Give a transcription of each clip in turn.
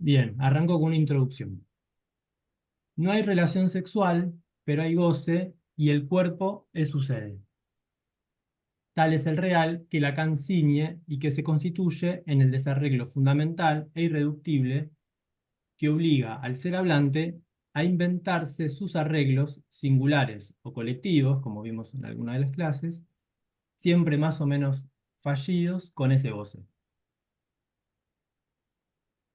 Bien, arranco con una introducción. No hay relación sexual, pero hay goce y el cuerpo es su sede. Tal es el real que Lacan ciñe y que se constituye en el desarreglo fundamental e irreductible que obliga al ser hablante a inventarse sus arreglos singulares o colectivos, como vimos en alguna de las clases, siempre más o menos fallidos con ese goce.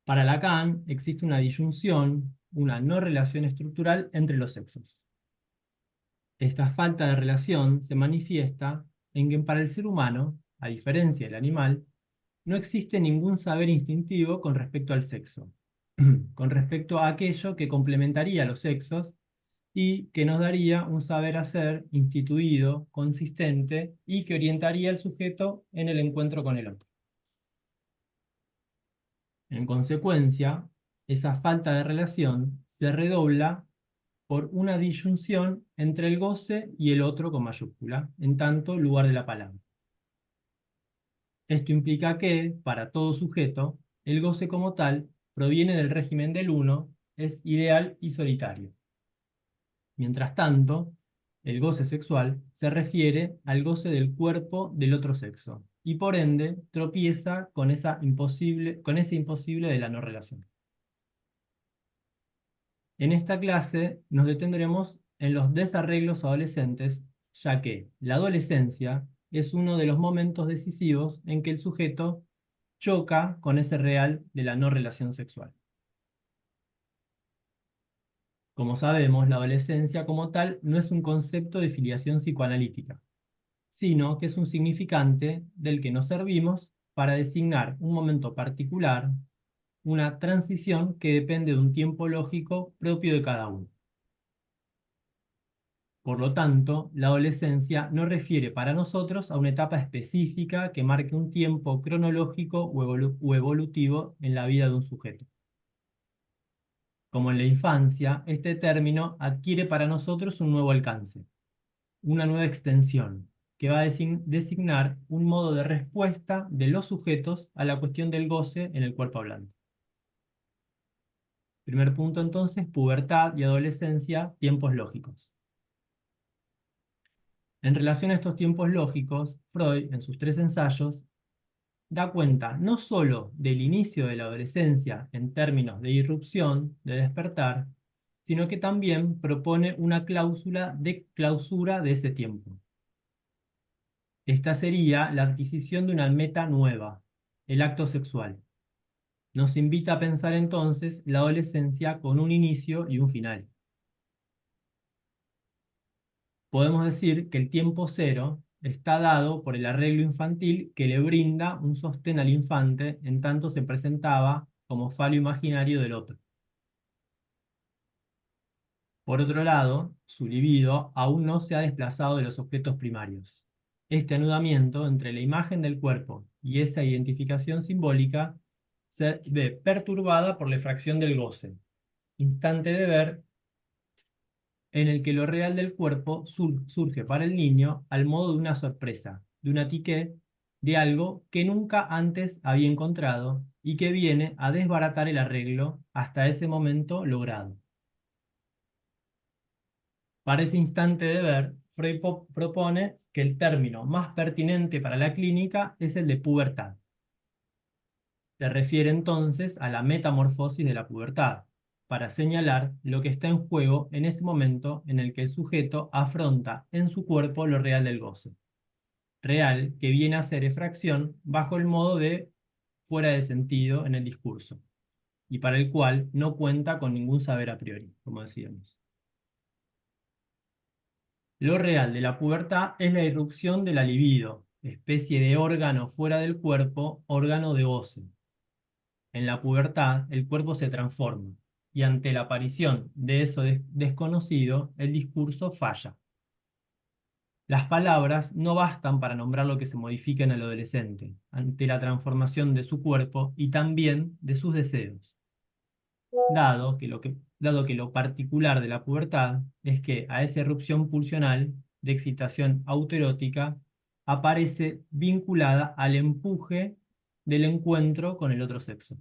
Para Lacan existe una disyunción, una no relación estructural entre los sexos. Esta falta de relación se manifiesta en que para el ser humano, a diferencia del animal, no existe ningún saber instintivo con respecto al sexo, con respecto a aquello que complementaría los sexos y que nos daría un saber hacer instituido, consistente y que orientaría al sujeto en el encuentro con el otro. En consecuencia, esa falta de relación se redobla por una disyunción entre el goce y el otro con mayúscula, en tanto lugar de la palabra. Esto implica que, para todo sujeto, el goce como tal proviene del régimen del uno, es ideal y solitario. Mientras tanto, el goce sexual se refiere al goce del cuerpo del otro sexo, y por ende tropieza con ese imposible de la no relación. En esta clase nos detendremos en los desarreglos adolescentes, ya que la adolescencia es uno de los momentos decisivos en que el sujeto choca con ese real de la no relación sexual. Como sabemos, la adolescencia como tal no es un concepto de filiación psicoanalítica, sino que es un significante del que nos servimos para designar un momento particular, una transición que depende de un tiempo lógico propio de cada uno. Por lo tanto, la adolescencia no refiere para nosotros a una etapa específica que marque un tiempo cronológico o evolutivo en la vida de un sujeto. Como en la infancia, este término adquiere para nosotros un nuevo alcance, una nueva extensión, que va a designar un modo de respuesta de los sujetos a la cuestión del goce en el cuerpo hablante. Primer punto entonces, pubertad y adolescencia, tiempos lógicos. En relación a estos tiempos lógicos, Freud, en sus tres ensayos, da cuenta no sólo del inicio de la adolescencia en términos de irrupción, de despertar, sino que también propone una cláusula de clausura de ese tiempo. Esta sería la adquisición de una meta nueva, el acto sexual. Nos invita a pensar entonces la adolescencia con un inicio y un final. Podemos decir que el tiempo cero está dado por el arreglo infantil que le brinda un sostén al infante en tanto se presentaba como falo imaginario del otro. Por otro lado, su libido aún no se ha desplazado de los objetos primarios. Este anudamiento entre la imagen del cuerpo y esa identificación simbólica se ve perturbada por la efracción del goce, instante de ver en el que lo real del cuerpo surge para el niño al modo de una sorpresa, de una tique, de algo que nunca antes había encontrado y que viene a desbaratar el arreglo hasta ese momento logrado. Para ese instante de ver, Freud propone que el término más pertinente para la clínica es el de pubertad. Se refiere entonces a la metamorfosis de la pubertad, para señalar lo que está en juego en ese momento en el que el sujeto afronta en su cuerpo lo real del goce. Real que viene a ser efracción bajo el modo de fuera de sentido en el discurso, y para el cual no cuenta con ningún saber a priori, como decíamos. Lo real de la pubertad es la irrupción de la libido, especie de órgano fuera del cuerpo, órgano de goce. En la pubertad, el cuerpo se transforma, y ante la aparición de eso desconocido, el discurso falla. Las palabras no bastan para nombrar lo que se modifica en el adolescente, ante la transformación de su cuerpo y también de sus deseos, dado que lo particular de la pubertad es que a esa erupción pulsional de excitación autoerótica aparece vinculada al empuje del encuentro con el otro sexo.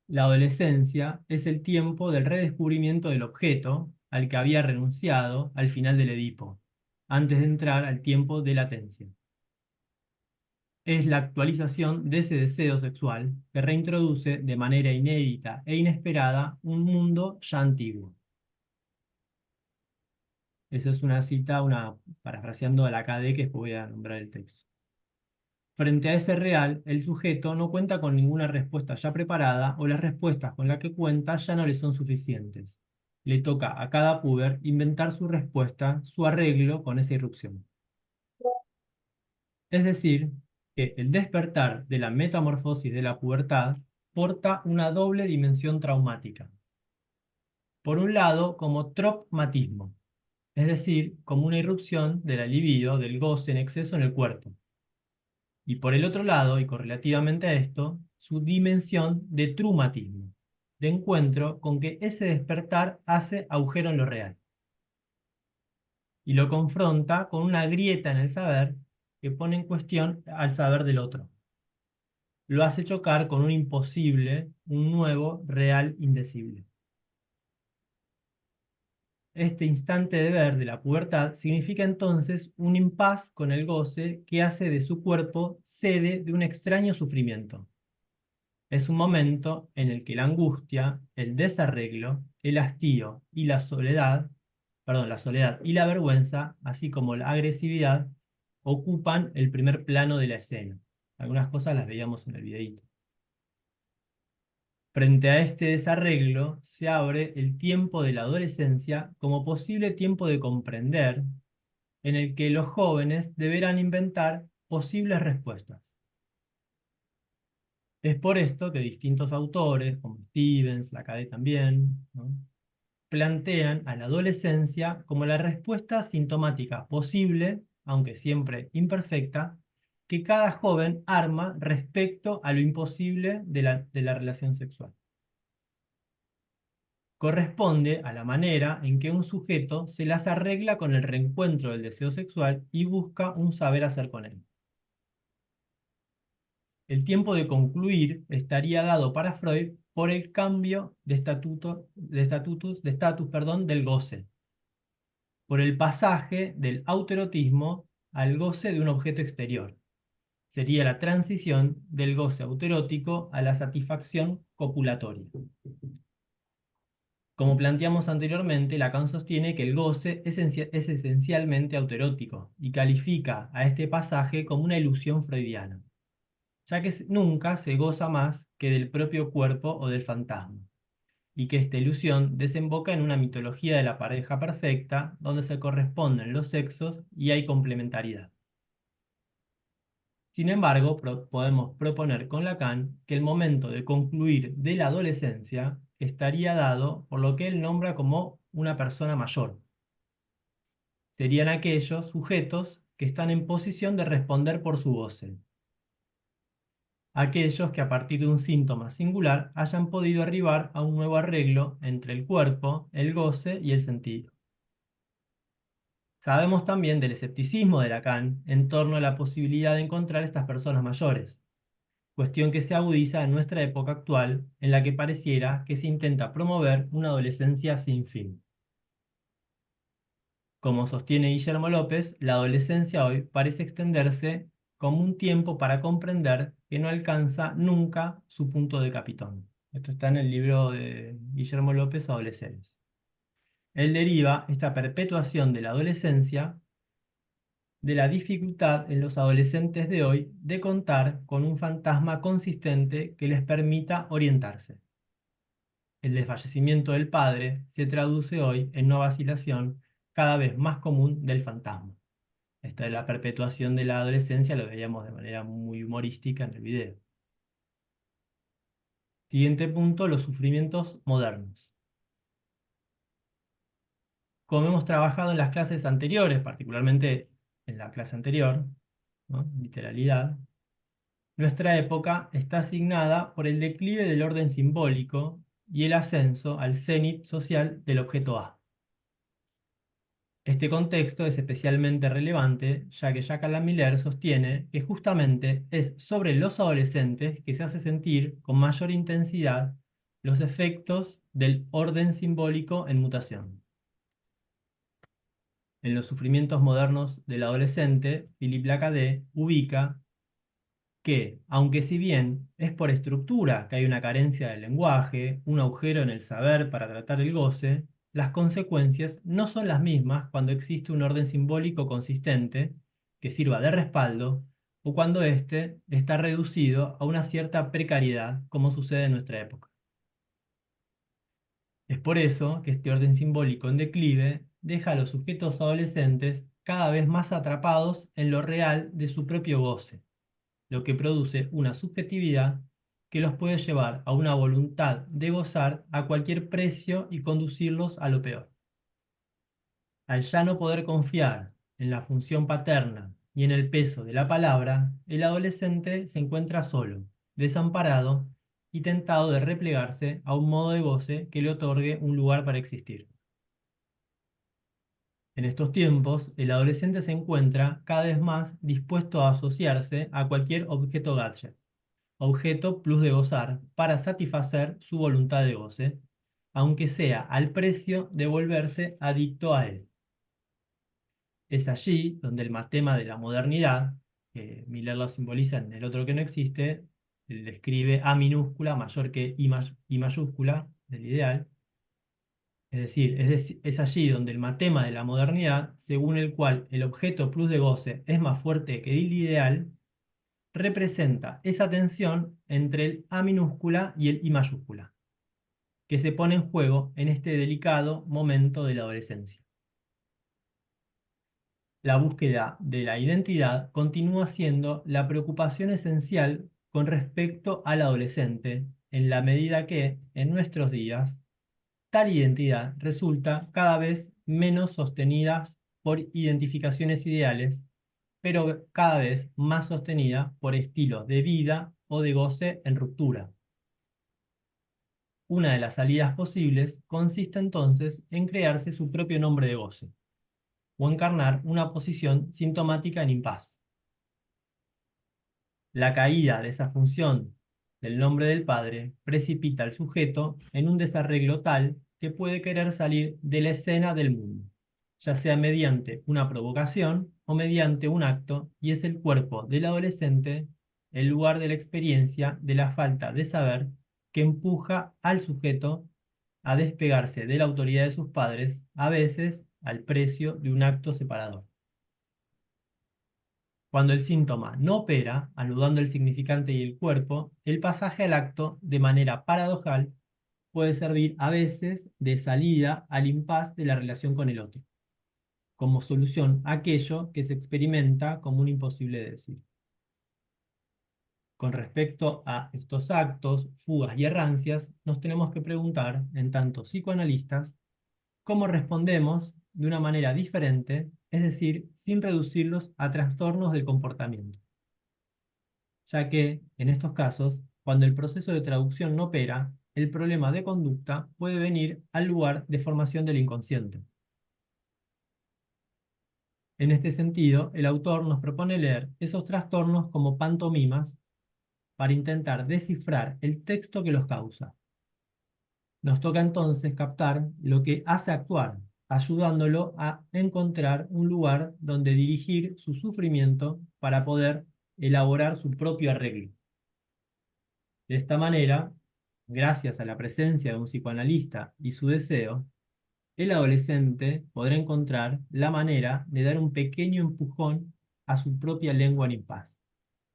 La adolescencia es el tiempo del redescubrimiento del objeto al que había renunciado al final del Edipo, antes de entrar al tiempo de latencia. Es la actualización de ese deseo sexual que reintroduce de manera inédita e inesperada un mundo ya antiguo. Esa es una cita, parafraseando a la KD, que después voy a nombrar el texto. Frente a ese real, el sujeto no cuenta con ninguna respuesta ya preparada o las respuestas con las que cuenta ya no le son suficientes. Le toca a cada puber inventar su respuesta, su arreglo con esa irrupción. Es decir, que el despertar de la metamorfosis de la pubertad porta una doble dimensión traumática. Por un lado, como tropmatismo, es decir, como una irrupción de la libido, del goce en exceso en el cuerpo. Y por el otro lado, y correlativamente a esto, su dimensión de trumatismo, de encuentro con que ese despertar hace agujero en lo real. Y lo confronta con una grieta en el saber que pone en cuestión al saber del otro. Lo hace chocar con un imposible, un nuevo, real, indecible. Este instante de ver de la pubertad significa entonces un impas con el goce que hace de su cuerpo sede de un extraño sufrimiento. Es un momento en el que la angustia, el desarreglo, el hastío y la soledad y la vergüenza, así como la agresividad, ocupan el primer plano de la escena. Algunas cosas las veíamos en el videíto. Frente a este desarreglo, se abre el tiempo de la adolescencia como posible tiempo de comprender, en el que los jóvenes deberán inventar posibles respuestas. Es por esto que distintos autores, como Stevens, Lacaze también, ¿no?, plantean a la adolescencia como la respuesta sintomática posible, aunque siempre imperfecta, que cada joven arma respecto a lo imposible de la relación sexual. Corresponde a la manera en que un sujeto se las arregla con el reencuentro del deseo sexual y busca un saber hacer con él. El tiempo de concluir estaría dado para Freud por el cambio de estatus, del goce, por el pasaje del autoerotismo al goce de un objeto exterior. Sería la transición del goce autoerótico a la satisfacción copulatoria. Como planteamos anteriormente, Lacan sostiene que el goce es esencialmente autoerótico y califica a este pasaje como una ilusión freudiana, ya que nunca se goza más que del propio cuerpo o del fantasma, y que esta ilusión desemboca en una mitología de la pareja perfecta, donde se corresponden los sexos y hay complementariedad. Sin embargo, podemos proponer con Lacan que el momento de concluir de la adolescencia estaría dado por lo que él nombra como una persona mayor. Serían aquellos sujetos que están en posición de responder por su goce. Aquellos que a partir de un síntoma singular hayan podido arribar a un nuevo arreglo entre el cuerpo, el goce y el sentido. Sabemos también del escepticismo de Lacan en torno a la posibilidad de encontrar estas personas mayores, cuestión que se agudiza en nuestra época actual, en la que pareciera que se intenta promover una adolescencia sin fin. Como sostiene Guillermo López, la adolescencia hoy parece extenderse como un tiempo para comprender que no alcanza nunca su punto de capitón. Esto está en el libro de Guillermo López, Adolescencia. Él deriva esta perpetuación de la adolescencia de la dificultad en los adolescentes de hoy de contar con un fantasma consistente que les permita orientarse. El desfallecimiento del padre se traduce hoy en una vacilación cada vez más común del fantasma. Esta es la perpetuación de la adolescencia, lo veíamos de manera muy humorística en el video. Siguiente punto, los sufrimientos modernos. Como hemos trabajado en las clases anteriores, particularmente en la clase anterior, ¿no?, literalidad, nuestra época está asignada por el declive del orden simbólico y el ascenso al cenit social del objeto A. Este contexto es especialmente relevante, ya que Jacques Alain Miller sostiene que justamente es sobre los adolescentes que se hace sentir con mayor intensidad los efectos del orden simbólico en mutación. En los sufrimientos modernos del adolescente, Philippe Lacaze ubica que, aunque si bien es por estructura que hay una carencia del lenguaje, un agujero en el saber para tratar el goce, las consecuencias no son las mismas cuando existe un orden simbólico consistente que sirva de respaldo o cuando éste está reducido a una cierta precariedad, como sucede en nuestra época. Es por eso que este orden simbólico en declive deja a los sujetos adolescentes cada vez más atrapados en lo real de su propio goce, lo que produce una subjetividad que los puede llevar a una voluntad de gozar a cualquier precio y conducirlos a lo peor. Al ya no poder confiar en la función paterna y en el peso de la palabra, el adolescente se encuentra solo, desamparado y tentado de replegarse a un modo de goce que le otorgue un lugar para existir. En estos tiempos, el adolescente se encuentra cada vez más dispuesto a asociarse a cualquier objeto gadget, objeto plus de gozar, para satisfacer su voluntad de goce, aunque sea al precio de volverse adicto a él. Es allí donde el matema de la modernidad, que Miller lo simboliza en El otro que no existe, él describe A minúscula mayor que I mayúscula del ideal. Es allí donde el matema de la modernidad, según el cual el objeto plus de goce es más fuerte que el ideal, representa esa tensión entre el A minúscula y el I mayúscula, que se pone en juego en este delicado momento de la adolescencia. La búsqueda de la identidad continúa siendo la preocupación esencial con respecto al adolescente, en la medida que, en nuestros días, tal identidad resulta cada vez menos sostenida por identificaciones ideales, pero cada vez más sostenida por estilos de vida o de goce en ruptura. Una de las salidas posibles consiste entonces en crearse su propio nombre de goce, o encarnar una posición sintomática en impas. La caída de esa función del nombre del padre precipita al sujeto en un desarreglo tal que puede querer salir de la escena del mundo, ya sea mediante una provocación o mediante un acto, y es el cuerpo del adolescente el lugar de la experiencia de la falta de saber que empuja al sujeto a despegarse de la autoridad de sus padres, a veces al precio de un acto separador. Cuando el síntoma no opera, anudando el significante y el cuerpo, el pasaje al acto, de manera paradojal, puede servir a veces de salida al impas de la relación con el otro, como solución a aquello que se experimenta como un imposible de decir. Con respecto a estos actos, fugas y errancias, nos tenemos que preguntar, en tanto psicoanalistas, cómo respondemos de una manera diferente, es decir, sin reducirlos a trastornos del comportamiento, ya que, en estos casos, cuando el proceso de traducción no opera, el problema de conducta puede venir al lugar de formación del inconsciente. En este sentido, el autor nos propone leer esos trastornos como pantomimas para intentar descifrar el texto que los causa. Nos toca entonces captar lo que hace actuar, ayudándolo a encontrar un lugar donde dirigir su sufrimiento para poder elaborar su propio arreglo. De esta manera, gracias a la presencia de un psicoanalista y su deseo, el adolescente podrá encontrar la manera de dar un pequeño empujón a su propia lengua en paz,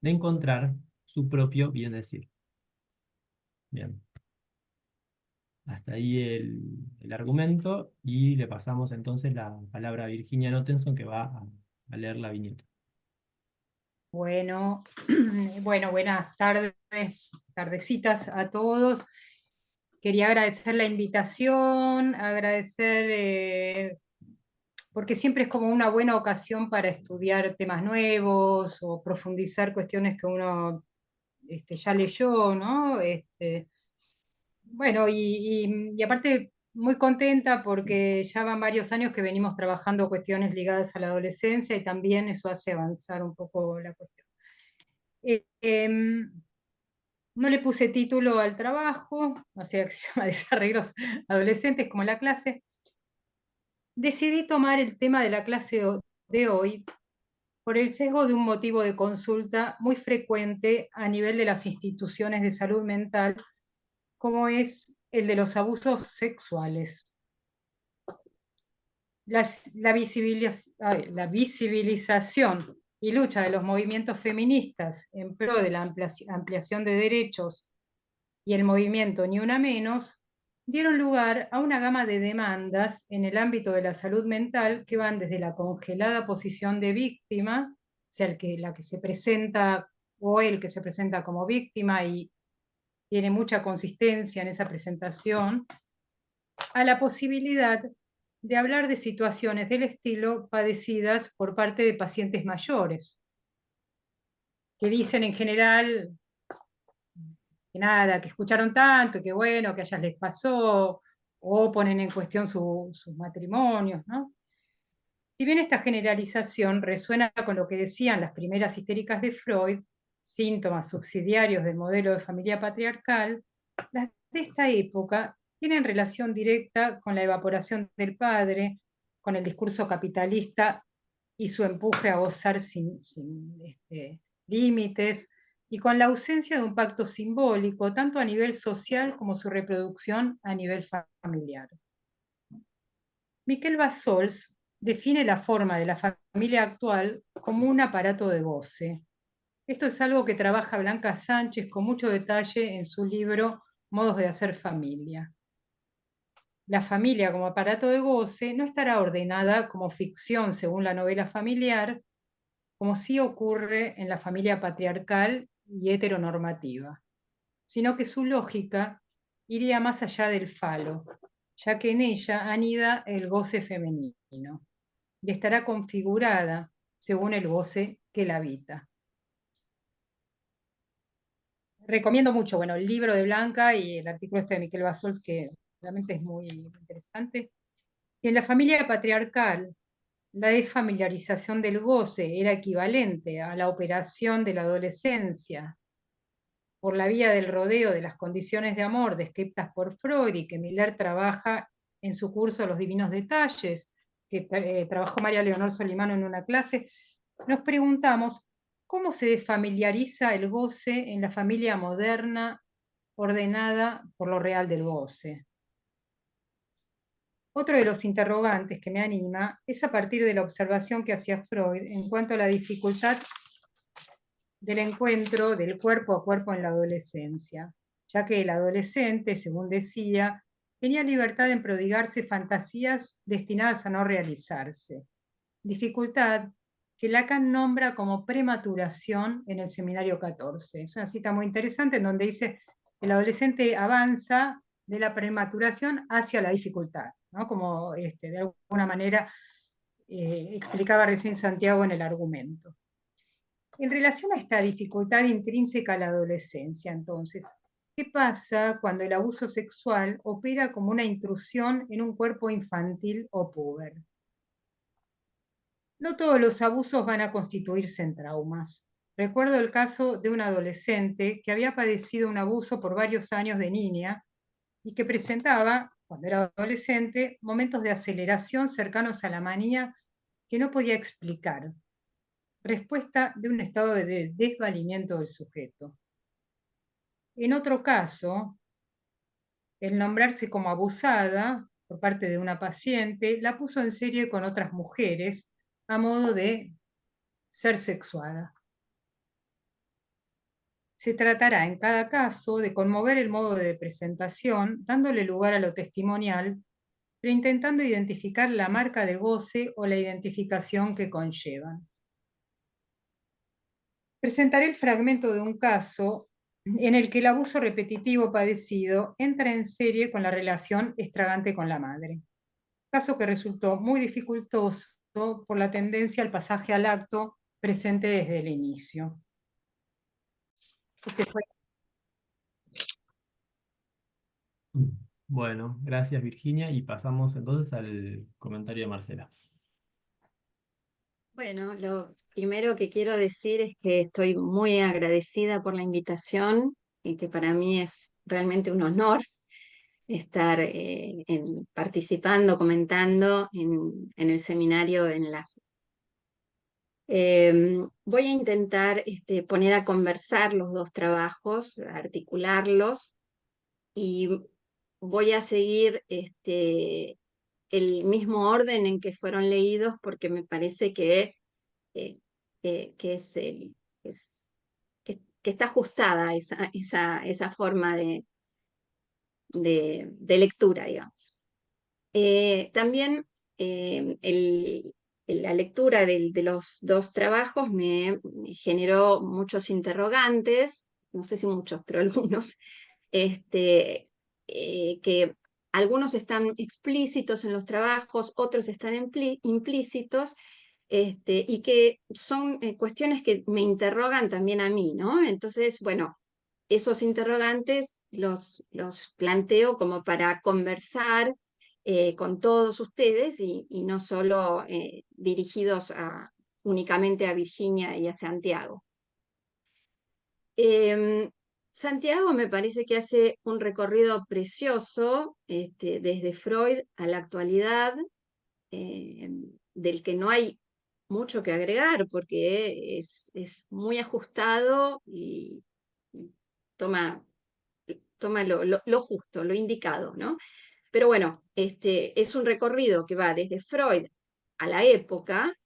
de encontrar su propio bien decir. Bien, hasta ahí el argumento, y le pasamos entonces la palabra a Virginia Nottenson, que va a leer la viñeta. Bueno, bueno, buenas tardes, tardecitas a todos. Quería agradecer la invitación, agradecer, porque siempre es como una buena ocasión para estudiar temas nuevos o profundizar cuestiones que uno ya leyó, ¿no? Bueno, y aparte muy contenta porque ya van varios años que venimos trabajando cuestiones ligadas a la adolescencia y también eso hace avanzar un poco la cuestión. Eh, em, No le puse título al trabajo, o sea, que se llama Desarreglos Adolescentes, como la clase. Decidí tomar el tema de la clase de hoy por el sesgo de un motivo de consulta muy frecuente a nivel de las instituciones de salud mental, como es el de los abusos sexuales. La visibilización y lucha de los movimientos feministas en pro de la ampliación de derechos y el movimiento Ni Una Menos dieron lugar a una gama de demandas en el ámbito de la salud mental que van desde la congelada posición de víctima, o sea, la que se presenta o el que se presenta como víctima y tiene mucha consistencia en esa presentación, a la posibilidad de hablar de situaciones del estilo padecidas por parte de pacientes mayores, que dicen en general que nada, que escucharon tanto, que bueno, que a ellas les pasó, o ponen en cuestión sus matrimonios, ¿no? Si bien esta generalización resuena con lo que decían las primeras histéricas de Freud, síntomas subsidiarios del modelo de familia patriarcal, las de esta época tienen relación directa con la evaporación del padre, con el discurso capitalista y su empuje a gozar sin límites, y con la ausencia de un pacto simbólico, tanto a nivel social como su reproducción a nivel familiar. Miquel Bassols define la forma de la familia actual como un aparato de goce. Esto es algo que trabaja Blanca Sánchez con mucho detalle en su libro Modos de hacer familia. La familia como aparato de goce no estará ordenada como ficción según la novela familiar, como sí ocurre en la familia patriarcal y heteronormativa, sino que su lógica iría más allá del falo, ya que en ella anida el goce femenino y estará configurada según el goce que la habita. Recomiendo mucho, bueno, el libro de Blanca y el artículo este de Miquel Bassols, que realmente es muy interesante. Y en la familia patriarcal, la desfamiliarización del goce era equivalente a la operación de la adolescencia por la vía del rodeo de las condiciones de amor descritas por Freud y que Miller trabaja en su curso Los Divinos Detalles, que trabajó María Leonor Solimano en una clase, nos preguntamos cómo se desfamiliariza el goce en la familia moderna ordenada por lo real del goce. Otro de los interrogantes que me anima es a partir de la observación que hacía Freud en cuanto a la dificultad del encuentro del cuerpo a cuerpo en la adolescencia, ya que el adolescente, según decía, tenía libertad en prodigarse fantasías destinadas a no realizarse. Dificultad que Lacan nombra como prematuración en el seminario 14. Es una cita muy interesante en donde dice que el adolescente avanza de la prematuración hacia la dificultad, ¿no? Como de alguna manera explicaba recién Santiago en el argumento. En relación a esta dificultad intrínseca a la adolescencia, entonces, ¿qué pasa cuando el abuso sexual opera como una intrusión en un cuerpo infantil o puber? No todos los abusos van a constituirse en traumas. Recuerdo el caso de una adolescente que había padecido un abuso por varios años de niña y que presentaba, cuando era adolescente, momentos de aceleración cercanos a la manía que no podía explicar, respuesta de un estado de desvalimiento del sujeto. En otro caso, el nombrarse como abusada por parte de una paciente la puso en serie con otras mujeres a modo de ser sexuada. Se tratará en cada caso de conmover el modo de presentación, dándole lugar a lo testimonial, pero intentando identificar la marca de goce o la identificación que conllevan. Presentaré el fragmento de un caso en el que el abuso repetitivo padecido entra en serie con la relación estragante con la madre. Caso que resultó muy dificultoso por la tendencia al pasaje al acto presente desde el inicio. Este fue. Bueno, gracias Virginia y pasamos entonces al comentario de Marcela. Bueno, lo primero que quiero decir es que estoy muy agradecida por la invitación que para mí es realmente un honor estar participando, comentando en el seminario de enlaces. Voy a intentar poner a conversar los dos trabajos, articularlos, y voy a seguir el mismo orden en que fueron leídos, porque me parece eh, que que está ajustada esa forma de lectura, digamos. También la lectura de los dos trabajos me generó muchos interrogantes, no sé si muchos, pero algunos, que algunos están explícitos en los trabajos, otros están implícitos, y que son cuestiones que me interrogan también a mí, ¿no? Entonces, bueno, esos interrogantes los planteo como para conversar con todos ustedes y no solo dirigidos únicamente a Virginia y a Santiago. Santiago me parece que hace un recorrido precioso desde Freud a la actualidad, del que no hay mucho que agregar porque es muy ajustado y toma lo justo, lo indicado, ¿no? Pero bueno, es un recorrido que va desde Freud a la época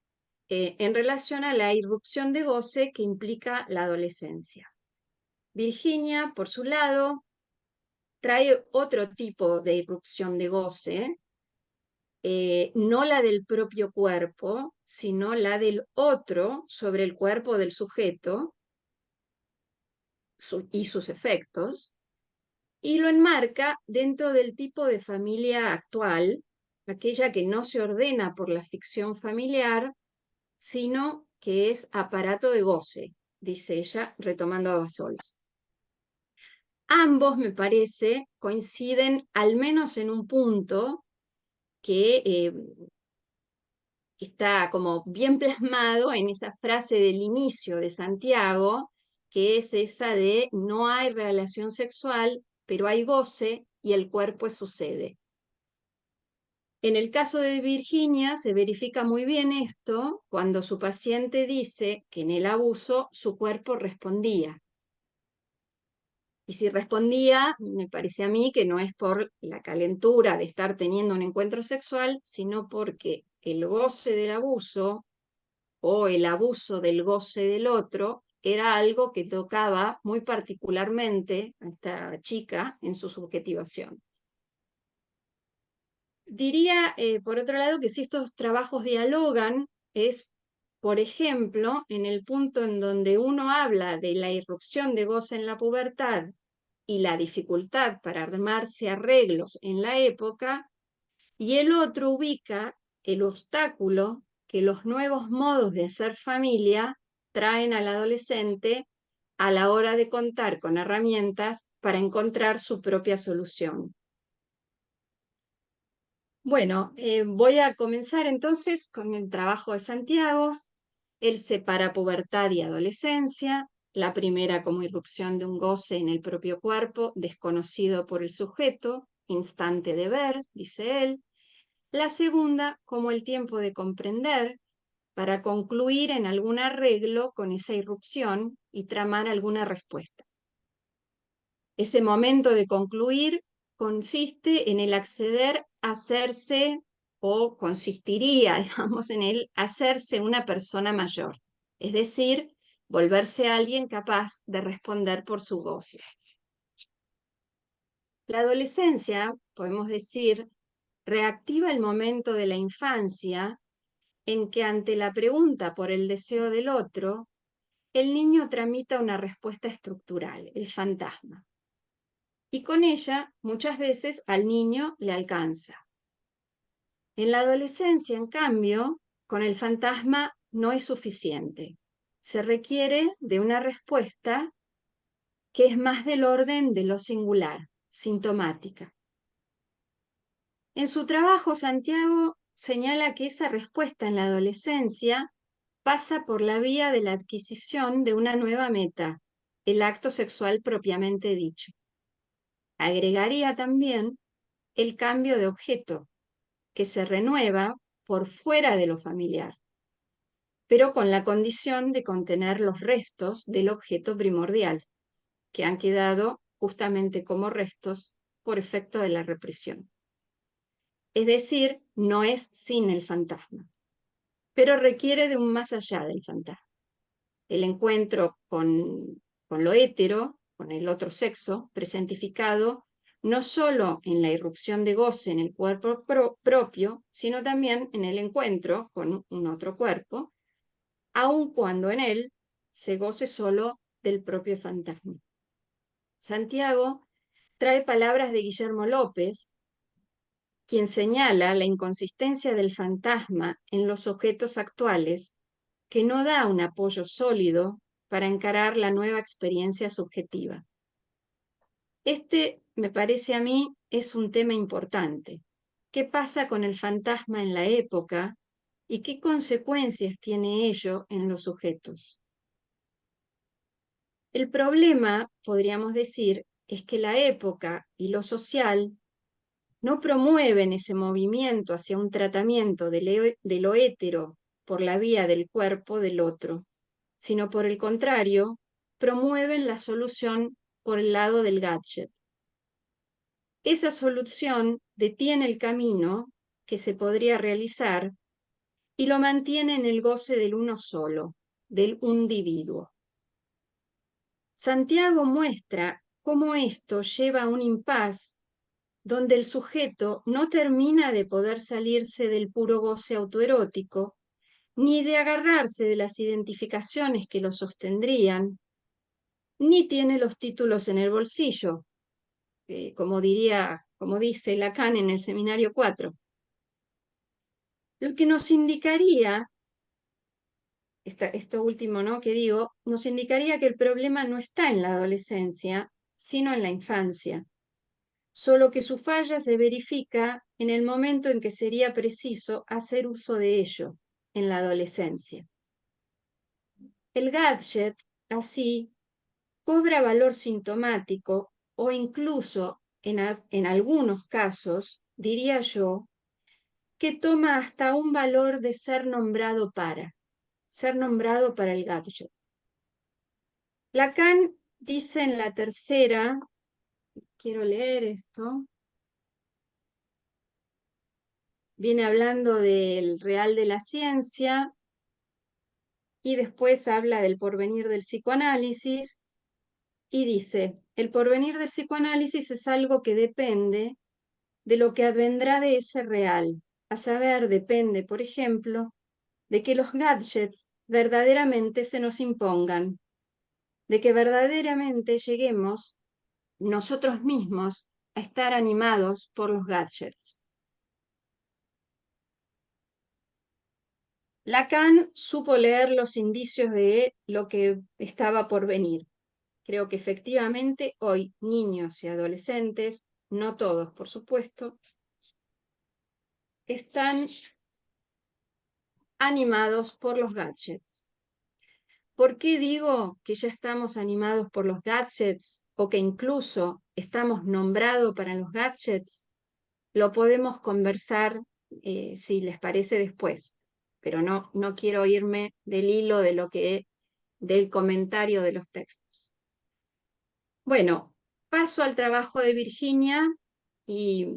en relación a la irrupción de goce que implica la adolescencia. Virginia, por su lado, trae otro tipo de irrupción de goce, no la del propio cuerpo, sino la del otro sobre el cuerpo del sujeto y sus efectos, y lo enmarca dentro del tipo de familia actual, aquella que no se ordena por la ficción familiar, sino que es aparato de goce, dice ella, retomando a Bassols. Ambos, me parece, coinciden al menos en un punto que está como bien plasmado en esa frase del inicio de Santiago, que es esa de no hay relación sexual, pero hay goce y el cuerpo es su sede. En el caso de Virginia se verifica muy bien esto cuando su paciente dice que en el abuso su cuerpo respondía. Y si respondía, me parece a mí que no es por la calentura de estar teniendo un encuentro sexual, sino porque el goce del abuso o el abuso del goce del otro era algo que tocaba muy particularmente a esta chica en su subjetivación. Diría, por otro lado, que si estos trabajos dialogan, es, por ejemplo, en el punto en donde uno habla de la irrupción de goce en la pubertad y la dificultad para armarse arreglos en la época, y el otro ubica el obstáculo que los nuevos modos de hacer familia traen al adolescente a la hora de contar con herramientas para encontrar su propia solución. Bueno, voy a comenzar entonces con el trabajo de Santiago. Él separa pubertad y adolescencia, la primera como irrupción de un goce en el propio cuerpo, desconocido por el sujeto, instante de ver, dice él. La segunda como el tiempo de comprender, para concluir en algún arreglo con esa irrupción y tramar alguna respuesta. Ese momento de concluir consiste en el acceder a hacerse, o consistiría, digamos, en el hacerse una persona mayor, es decir, volverse alguien capaz de responder por su goce. La adolescencia, podemos decir, reactiva el momento de la infancia en que ante la pregunta por el deseo del otro, el niño tramita una respuesta estructural, el fantasma. Y con ella, muchas veces, al niño le alcanza. En la adolescencia, en cambio, con el fantasma no es suficiente. Se requiere de una respuesta que es más del orden de lo singular, sintomática. En su trabajo, Santiago señala que esa respuesta en la adolescencia pasa por la vía de la adquisición de una nueva meta, el acto sexual propiamente dicho. Agregaría también el cambio de objeto, que se renueva por fuera de lo familiar, pero con la condición de contener los restos del objeto primordial, que han quedado justamente como restos por efecto de la represión. Es decir, no es sin el fantasma, pero requiere de un más allá del fantasma. El encuentro con lo hétero, con el otro sexo, presentificado no solo en la irrupción de goce en el cuerpo propio, sino también en el encuentro con un otro cuerpo, aun cuando en él se goce solo del propio fantasma. Santiago trae palabras de Guillermo López, quien señala la inconsistencia del fantasma en los objetos actuales, que no da un apoyo sólido para encarar la nueva experiencia subjetiva. Este, me parece a mí, es un tema importante. ¿Qué pasa con el fantasma en la época y qué consecuencias tiene ello en los sujetos? El problema, podríamos decir, es que la época y lo social no promueven ese movimiento hacia un tratamiento de lo hétero por la vía del cuerpo del otro, sino por el contrario, promueven la solución por el lado del gadget. Esa solución detiene el camino que se podría realizar y lo mantiene en el goce del uno solo, del individuo. Santiago muestra cómo esto lleva a un impas donde el sujeto no termina de poder salirse del puro goce autoerótico, ni de agarrarse de las identificaciones que lo sostendrían, ni tiene los títulos en el bolsillo, como dice Lacan en el Seminario 4. Lo que nos indicaría, esto último, ¿no?, que digo, nos indicaría que el problema no está en la adolescencia, sino en la infancia, solo que su falla se verifica en el momento en que sería preciso hacer uso de ello, en la adolescencia. El gadget, así, cobra valor sintomático o incluso, en algunos casos, diría yo, que toma hasta un valor de ser nombrado para el gadget. Lacan dice en la tercera, quiero leer esto, viene hablando del real de la ciencia y después habla del porvenir del psicoanálisis y dice, el porvenir del psicoanálisis es algo que depende de lo que advendrá de ese real. A saber, depende, por ejemplo, de que los gadgets verdaderamente se nos impongan, de que verdaderamente lleguemos nosotros mismos a estar animados por los gadgets. Lacan supo leer los indicios de lo que estaba por venir. Creo que efectivamente hoy niños y adolescentes, no todos por supuesto, están animados por los gadgets. ¿Por qué digo que ya estamos animados por los gadgets o que incluso estamos nombrados para los gadgets? Lo podemos conversar si les parece después, pero no quiero irme del hilo del comentario de los textos. Bueno, paso al trabajo de Virginia y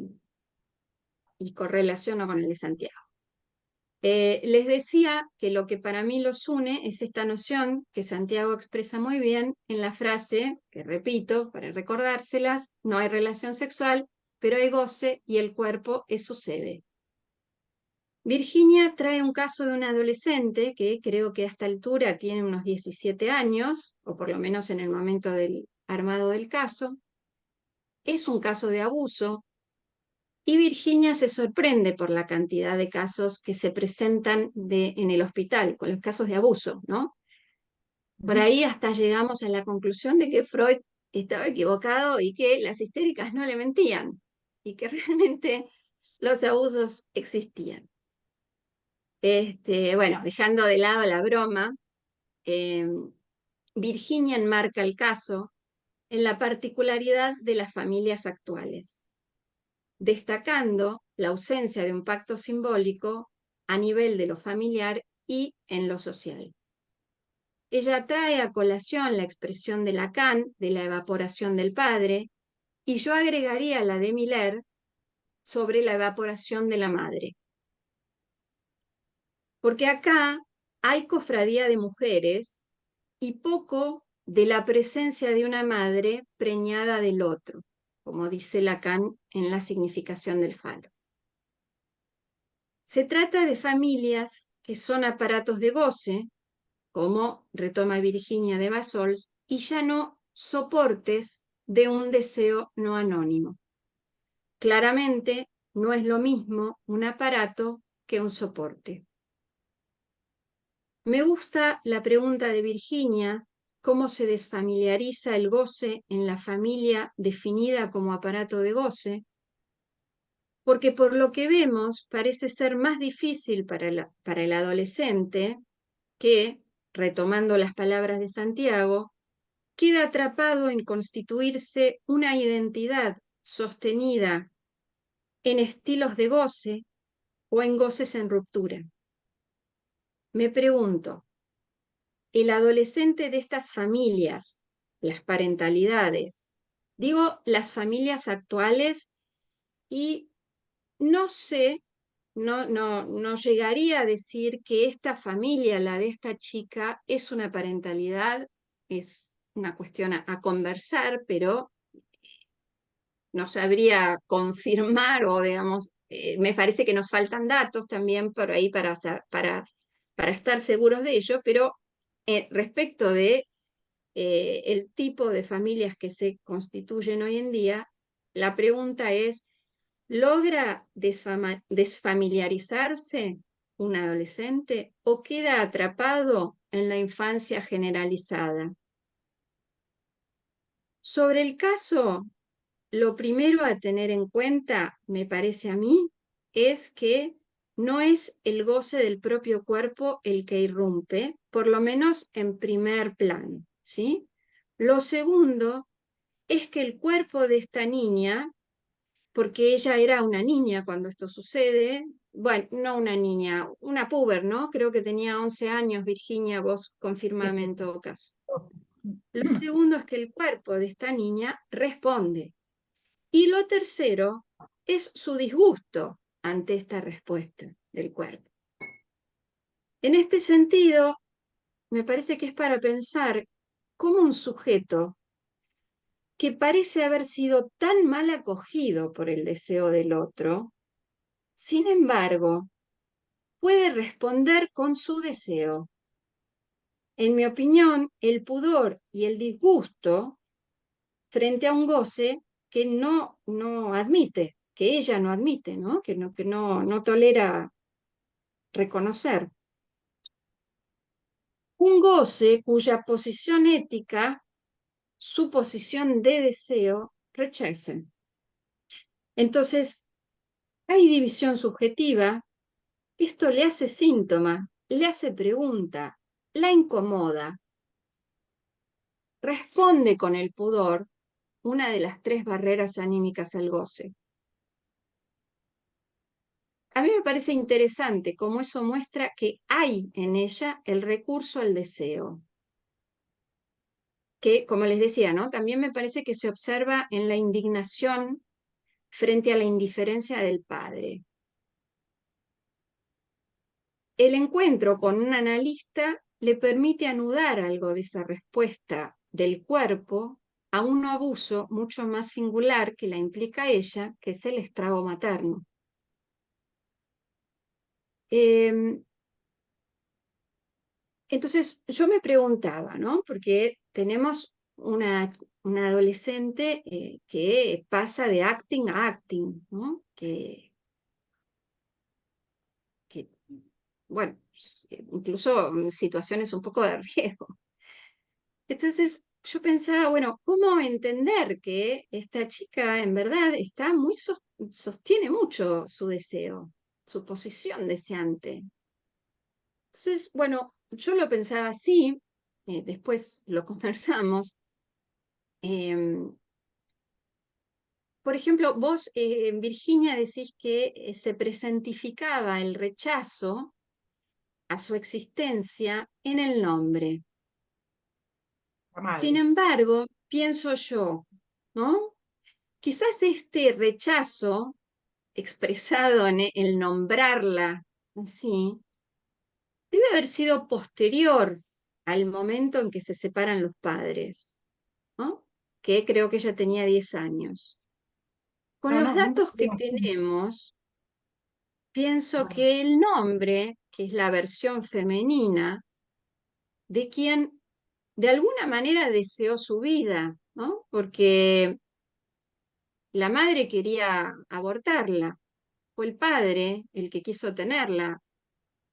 correlaciono con el de Santiago. Les decía que lo que para mí los une es esta noción que Santiago expresa muy bien en la frase, que repito para recordárselas, no hay relación sexual, pero hay goce y el cuerpo es su sede. Virginia trae un caso de una adolescente que creo que a esta altura tiene unos 17 años, o por lo menos en el momento del armado del caso. Es un caso de abuso, y Virginia se sorprende por la cantidad de casos que se presentan en el hospital, con los casos de abuso, ¿no? Por ahí hasta llegamos a la conclusión de que Freud estaba equivocado y que las histéricas no le mentían, y que realmente los abusos existían. Bueno, dejando de lado la broma, Virginia enmarca el caso en la particularidad de las familias actuales, destacando la ausencia de un pacto simbólico a nivel de lo familiar y en lo social. Ella trae a colación la expresión de Lacan de la evaporación del padre, y yo agregaría la de Miller sobre la evaporación de la madre. Porque acá hay cofradía de mujeres y poco de la presencia de una madre preñada del otro, como dice Lacan en La significación del falo. Se trata de familias que son aparatos de goce, como retoma Virginia de Bassols, y ya no soportes de un deseo no anónimo. Claramente no es lo mismo un aparato que un soporte. Me gusta la pregunta de Virginia, cómo se desfamiliariza el goce en la familia definida como aparato de goce, porque por lo que vemos parece ser más difícil para el adolescente que, retomando las palabras de Santiago, queda atrapado en constituirse una identidad sostenida en estilos de goce o en goces en ruptura. Me pregunto, ¿el adolescente de estas familias, las parentalidades, digo las actuales, y no sé, no llegaría a decir que esta familia, la de esta chica, es una parentalidad, es una cuestión a conversar, pero no sabría confirmar o, digamos, me parece que nos faltan datos también por ahí para estar seguros de ello, pero respecto de el tipo de familias que se constituyen hoy en día, la pregunta es, ¿logra desfamiliarizarse un adolescente o queda atrapado en la infancia generalizada? Sobre el caso, lo primero a tener en cuenta, me parece a mí, es que no es el goce del propio cuerpo el que irrumpe, por lo menos en primer plano, ¿sí? Lo segundo es que el cuerpo de esta niña, porque ella era una niña cuando esto sucede, bueno, no una niña, una puber, ¿no? Creo que tenía 11 años, Virginia, vos confirmame en todo caso. Lo segundo es que el cuerpo de esta niña responde. Y lo tercero es su disgusto ante esta respuesta del cuerpo. En este sentido, me parece que es para pensar cómo un sujeto que parece haber sido tan mal acogido por el deseo del otro, sin embargo, puede responder con su deseo. En mi opinión, el pudor y el disgusto frente a un goce que no admite, que ella no admite, ¿no? Que no tolera reconocer. Un goce cuya posición ética, su posición de deseo, rechacen. Entonces, hay división subjetiva, esto le hace síntoma, le hace pregunta, la incomoda, responde con el pudor, una de las 3 barreras anímicas al goce. A mí me parece interesante cómo eso muestra que hay en ella el recurso al deseo, que, como les decía, ¿no? También me parece que se observa en la indignación frente a la indiferencia del padre. El encuentro con un analista le permite anudar algo de esa respuesta del cuerpo a un abuso mucho más singular que la implica ella, que es el estrago materno. Entonces, yo me preguntaba, ¿no? Porque tenemos una adolescente que pasa de acting a acting, ¿no? Que bueno, incluso situaciones un poco de riesgo. Entonces, yo pensaba, bueno, ¿cómo entender que esta chica en verdad está muy sostiene mucho su deseo, su posición deseante? Entonces, bueno, yo lo pensaba así después lo conversamos. Por ejemplo, vos, Virginia, decís que se presentificaba el rechazo a su existencia en el nombre. La Sin madre. embargo, pienso yo, ¿no? Quizás este rechazo expresado en el nombrarla así, debe haber sido posterior al momento en que se separan los padres, ¿no? Que creo que ella tenía 10 años. Con No, los no, no me datos que imagino. tenemos, pienso Bueno, que el nombre, que es la versión femenina, de quien de alguna manera deseó su vida, ¿no? Porque la madre quería abortarla, fue el padre el que quiso tenerla.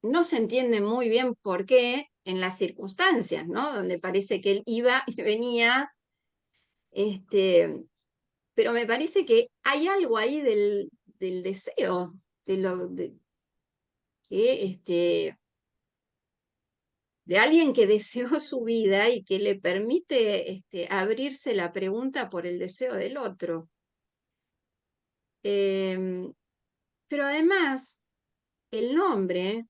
No se entiende muy bien por qué en las circunstancias, ¿no? Donde parece que él iba y venía, este, pero me parece que hay algo ahí del deseo, de lo que de alguien que deseó su vida y que le permite abrirse la pregunta por el deseo del otro. Em, pero además, el nombre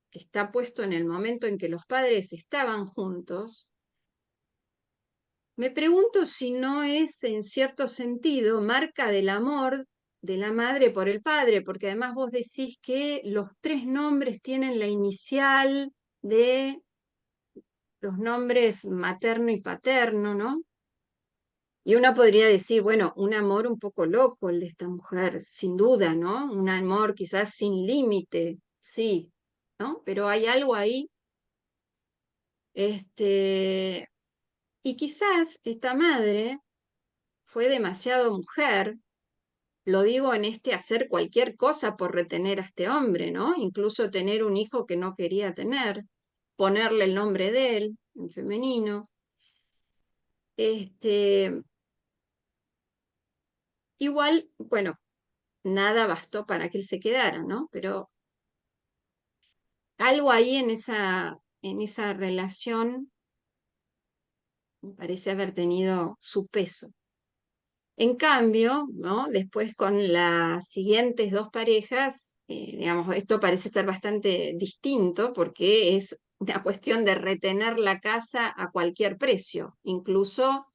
que está puesto en el momento en que los padres estaban juntos, me pregunto si no es en cierto sentido marca del amor de la madre por el padre, porque además vos decís que los tres nombres tienen la inicial de los nombres materno y paterno, ¿no? Y uno podría decir, bueno, un amor un poco loco el de esta mujer, sin duda, ¿no? Un amor quizás sin límite, sí, ¿no? Pero hay algo ahí, este, y quizás esta madre fue demasiado mujer, lo digo en hacer cualquier cosa por retener a este hombre, ¿no? Incluso tener un hijo que no quería tener, ponerle el nombre de él, en femenino. Este, igual, bueno, nada bastó para que él se quedara, ¿no? Pero algo ahí en esa relación parece haber tenido su peso. En cambio, ¿no? Después con las siguientes dos parejas, digamos, esto parece ser bastante distinto porque es una cuestión de retener la casa a cualquier precio, incluso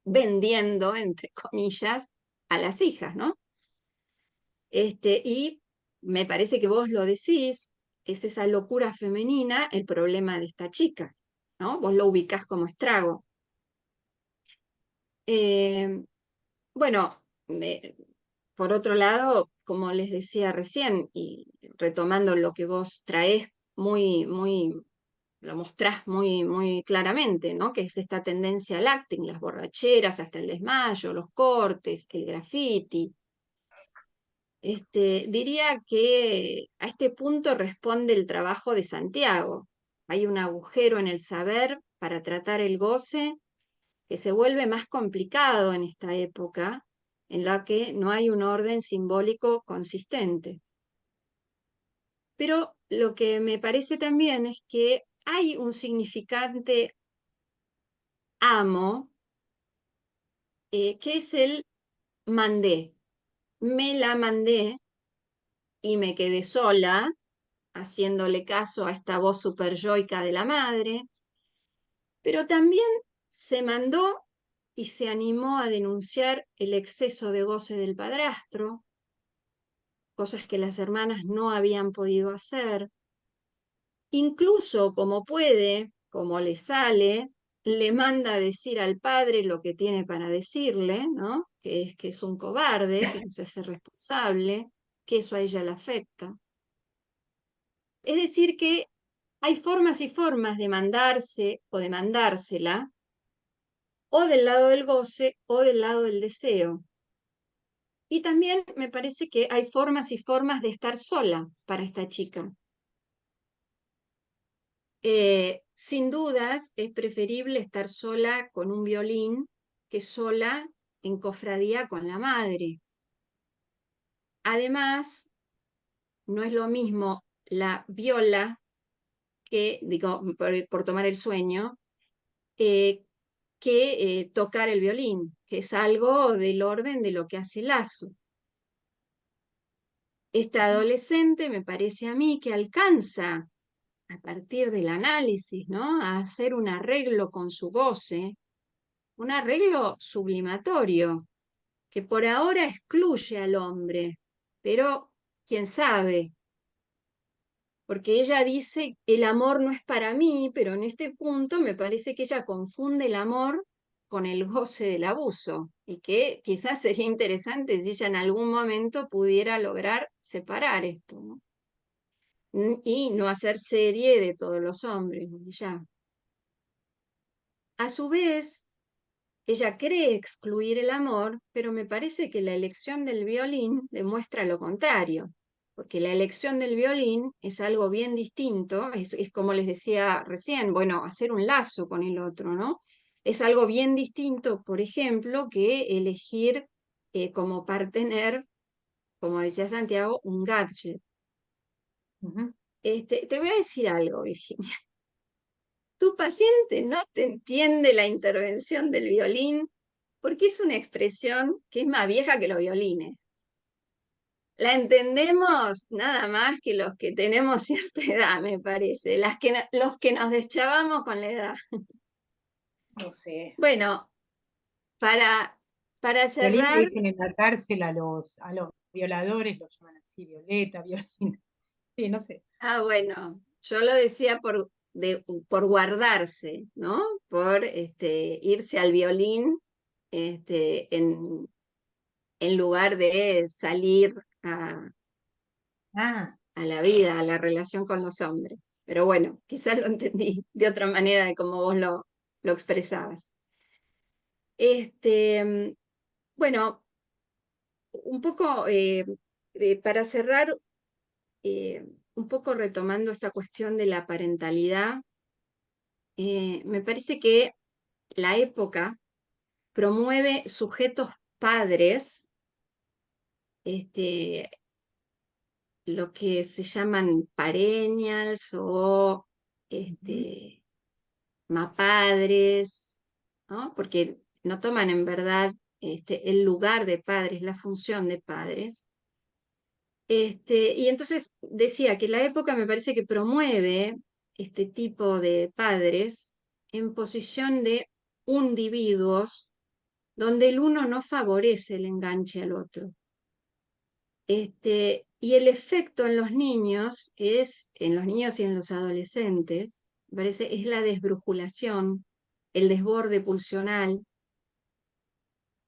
vendiendo, entre comillas, a las hijas, ¿no? Y me parece que vos lo decís, es esa locura femenina el problema de esta chica, ¿no? Vos lo ubicás como estrago. Eh, bueno, por otro lado, como les decía recién, y retomando lo que vos traés lo mostrás muy claramente, ¿no? Que es esta tendencia al acting, las borracheras, hasta el desmayo, los cortes, el graffiti. Diría que a este punto responde el trabajo de Santiago. Hay un agujero en el saber para tratar el goce que se vuelve más complicado en esta época, en la que no hay un orden simbólico consistente. Pero lo que me parece también es que hay un significante amo, que es el mandé. Me la mandé y me quedé sola, haciéndole caso a esta voz superyoica de la madre, pero también se mandó y se animó a denunciar el exceso de goce del padrastro, cosas que las hermanas no habían podido hacer. Incluso como puede, como le sale, le manda a decir al padre lo que tiene para decirle, ¿no? Que es un cobarde, que no se hace responsable, que eso a ella le afecta. Es decir, que hay formas y formas de mandarse o de mandársela, o del lado del goce o del lado del deseo. Y también me parece que hay formas y formas de estar sola para esta chica. Sin dudas, es preferible estar sola con un violín que sola en cofradía con la madre. Además, no es lo mismo la viola que, digo, por tomar el sueño, que tocar el violín, que es algo del orden de lo que hace Lasso. Esta adolescente me parece a mí que alcanza, a partir del análisis, ¿no?, a hacer un arreglo con su goce, un arreglo sublimatorio, que por ahora excluye al hombre, pero quién sabe, porque ella dice, el amor no es para mí, pero en este punto me parece que ella confunde el amor con el goce del abuso, y que quizás sería interesante si ella en algún momento pudiera lograr separar esto, ¿no? Y no hacer serie de todos los hombres, ya. A su vez, ella cree excluir el amor, pero me parece que la elección del violín demuestra lo contrario, porque la elección del violín es algo bien distinto, es como les decía recién, bueno, hacer un lazo con el otro, ¿no? Es algo bien distinto, por ejemplo, que elegir como partener, como decía Santiago, un gadget. Te voy a decir algo, Virginia. Tu paciente no te entiende la intervención del violín porque es una expresión que es más vieja que los violines. La entendemos nada más que los que tenemos cierta edad, me parece, los que nos deschavamos con la edad. No sé. Bueno, para, para Violín le cerrar, dicen en la cárcel a los violadores, los llaman así, Violeta, Violín. Sí, no sé. bueno, yo lo decía por guardarse, ¿no? Por irse al violín en lugar de salir Ah, a la vida, a la relación con los hombres. Pero bueno, quizás lo entendí de otra manera de como vos lo expresabas. Bueno, un poco para cerrar, un poco retomando esta cuestión de la parentalidad, me parece que la época promueve sujetos padres, lo que se llaman perennials o mapadres, ¿no? Porque no toman en verdad el lugar de padres, la función de padres. Y entonces decía que la época me parece que promueve este tipo de padres en posición de individuos donde el uno no favorece el enganche al otro. Y el efecto en los niños en los niños y en los adolescentes, me parece, es la desbrujulación, el desborde pulsional,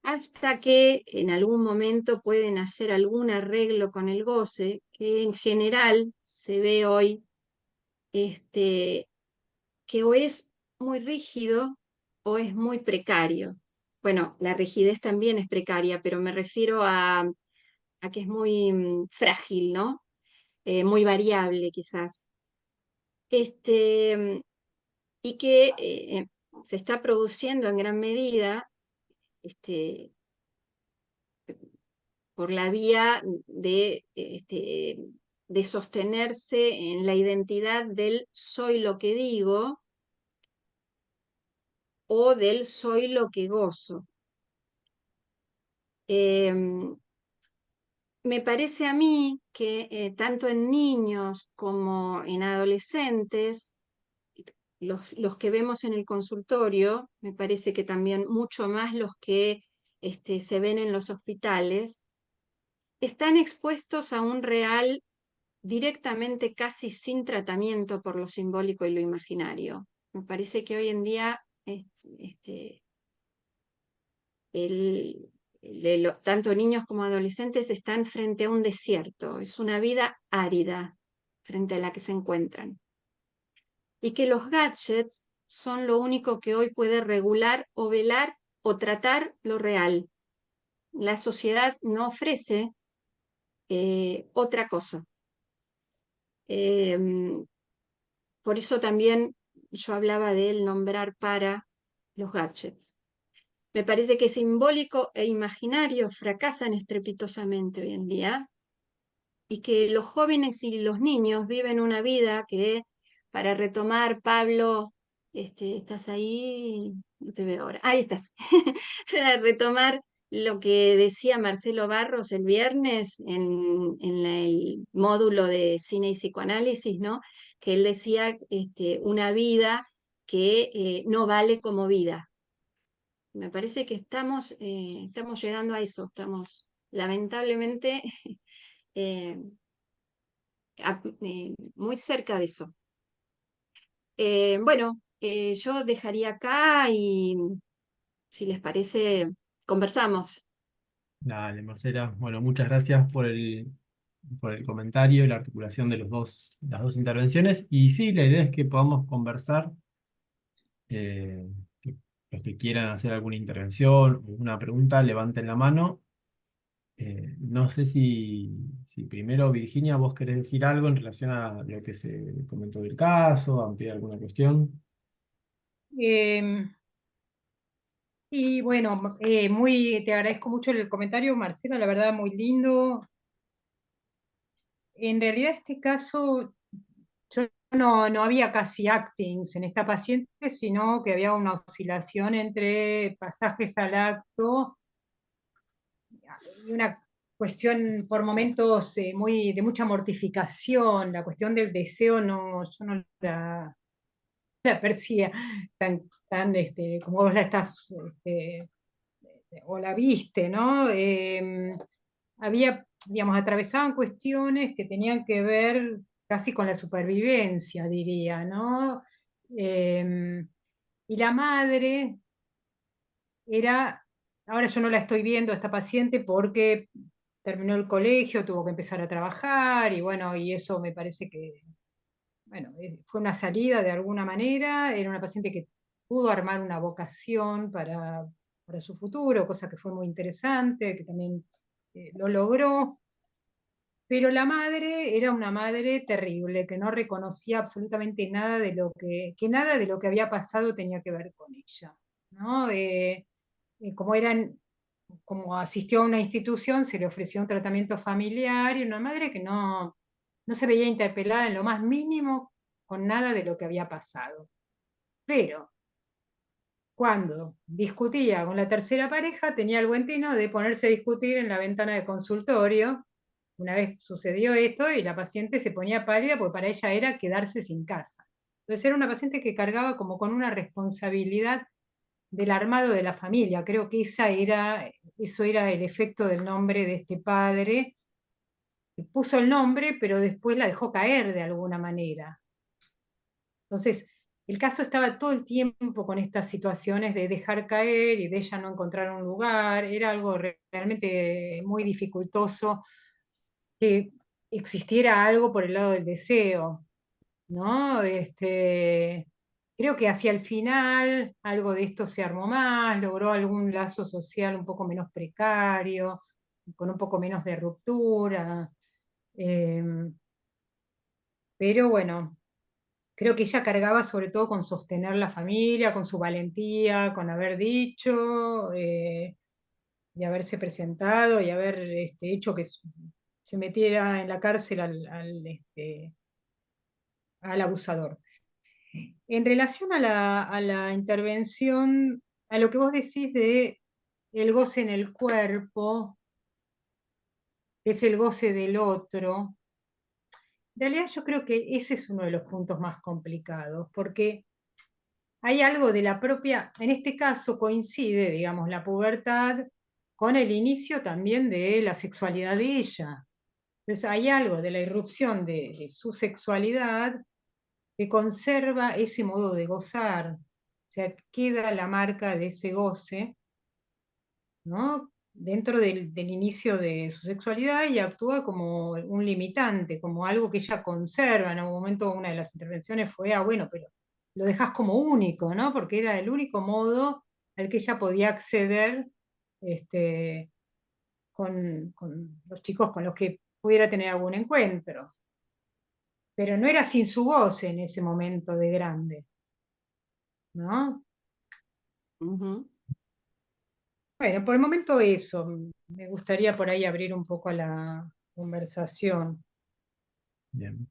hasta que en algún momento pueden hacer algún arreglo con el goce, que en general se ve hoy que o es muy rígido o es muy precario. Bueno, la rigidez también es precaria, pero me refiero a que es muy frágil, ¿no? Muy variable quizás. Y que se está produciendo en gran medida por la vía de sostenerse en la identidad del soy lo que digo o del soy lo que gozo. Me parece a mí que tanto en niños como en adolescentes, los que vemos en el consultorio, me parece que también mucho más los que se ven en los hospitales, están expuestos a un real directamente casi sin tratamiento por lo simbólico y lo imaginario. Me parece que hoy en día tanto niños como adolescentes están frente a un desierto, es una vida árida frente a la que se encuentran. Y que los gadgets son lo único que hoy puede regular o velar o tratar lo real. La sociedad no ofrece otra cosa. Por eso también yo hablaba de él nombrar para los gadgets. Me parece que simbólico e imaginario fracasan estrepitosamente hoy en día y que los jóvenes y los niños viven una vida que, para retomar, Pablo, ¿Estás ahí? No te veo ahora. Ahí estás. Para retomar lo que decía Marcelo Barros el viernes en el módulo de cine y psicoanálisis, ¿no? Que él decía una vida que no vale como vida. Me parece que estamos llegando a eso, estamos lamentablemente eh, muy cerca de eso. Bueno, yo dejaría acá y si les parece, conversamos. Dale, Marcela. Bueno, muchas gracias por el comentario y la articulación de las dos intervenciones. Y sí, la idea es que podamos conversar, que los que quieran hacer alguna intervención o una pregunta, levanten la mano. No sé si primero, Virginia, vos querés decir algo en relación a lo que se comentó del caso, ampliar alguna cuestión. Em, y bueno, te agradezco mucho el comentario, Marcela, la verdad muy lindo. En realidad este caso, yo no había casi actings en esta paciente, sino que había una oscilación entre pasajes al acto y una cuestión por momentos de mucha mortificación. La cuestión del deseo yo no la percibía tan como vos la estás, o la viste, ¿no? Digamos, atravesaban cuestiones que tenían que ver casi con la supervivencia, diría, ¿no? Y la madre era, ahora yo no la estoy viendo, esta paciente, porque terminó el colegio, tuvo que empezar a trabajar, y bueno, y eso me parece que, bueno, fue una salida de alguna manera. Era una paciente que pudo armar una vocación para su futuro, cosa que fue muy interesante, que también lo logró. Pero la madre era una madre terrible, que no reconocía absolutamente nada de que nada de lo que había pasado tenía que ver con ella, ¿no? Como como asistió a una institución, se le ofreció un tratamiento familiar, y una madre que no se veía interpelada en lo más mínimo con nada de lo que había pasado. Pero cuando discutía con la tercera pareja, tenía el buen tino de ponerse a discutir en la ventana del consultorio. Una vez sucedió esto y la paciente se ponía pálida porque para ella era quedarse sin casa. Entonces era una paciente que cargaba como con una responsabilidad del armado de la familia. Creo que eso era el efecto del nombre de este padre, que puso el nombre, pero después la dejó caer de alguna manera. Entonces, el caso estaba todo el tiempo con estas situaciones de dejar caer y de ella no encontrar un lugar. Era algo realmente muy dificultoso que existiera algo por el lado del deseo, ¿no? Creo que hacia el final algo de esto se armó más, logró algún lazo social un poco menos precario, con un poco menos de ruptura. eh, pero bueno, creo que ella cargaba sobre todo con sostener la familia, con su valentía, con haber dicho, y haberse presentado y haber hecho que se metiera en la cárcel al abusador. En relación a la intervención, a lo que vos decís de el goce en el cuerpo, que es el goce del otro, en realidad yo creo que ese es uno de los puntos más complicados, porque hay algo de la propia, en este caso coincide, digamos, la pubertad con el inicio también de la sexualidad de ella. Entonces hay algo de la irrupción de su sexualidad que conserva ese modo de gozar. O sea, queda la marca de ese goce, ¿no? Dentro del inicio de su sexualidad, y actúa como un limitante, como algo que ella conserva. En algún momento una de las intervenciones fue, bueno, pero lo dejas como único, ¿no? Porque era el único modo al que ella podía acceder, este, con los chicos con los que pudiera tener algún encuentro. Pero no era sin su goce en ese momento de grande, ¿no? Ujú. Bueno, por el momento eso. Me gustaría por ahí abrir un poco la conversación. Bien.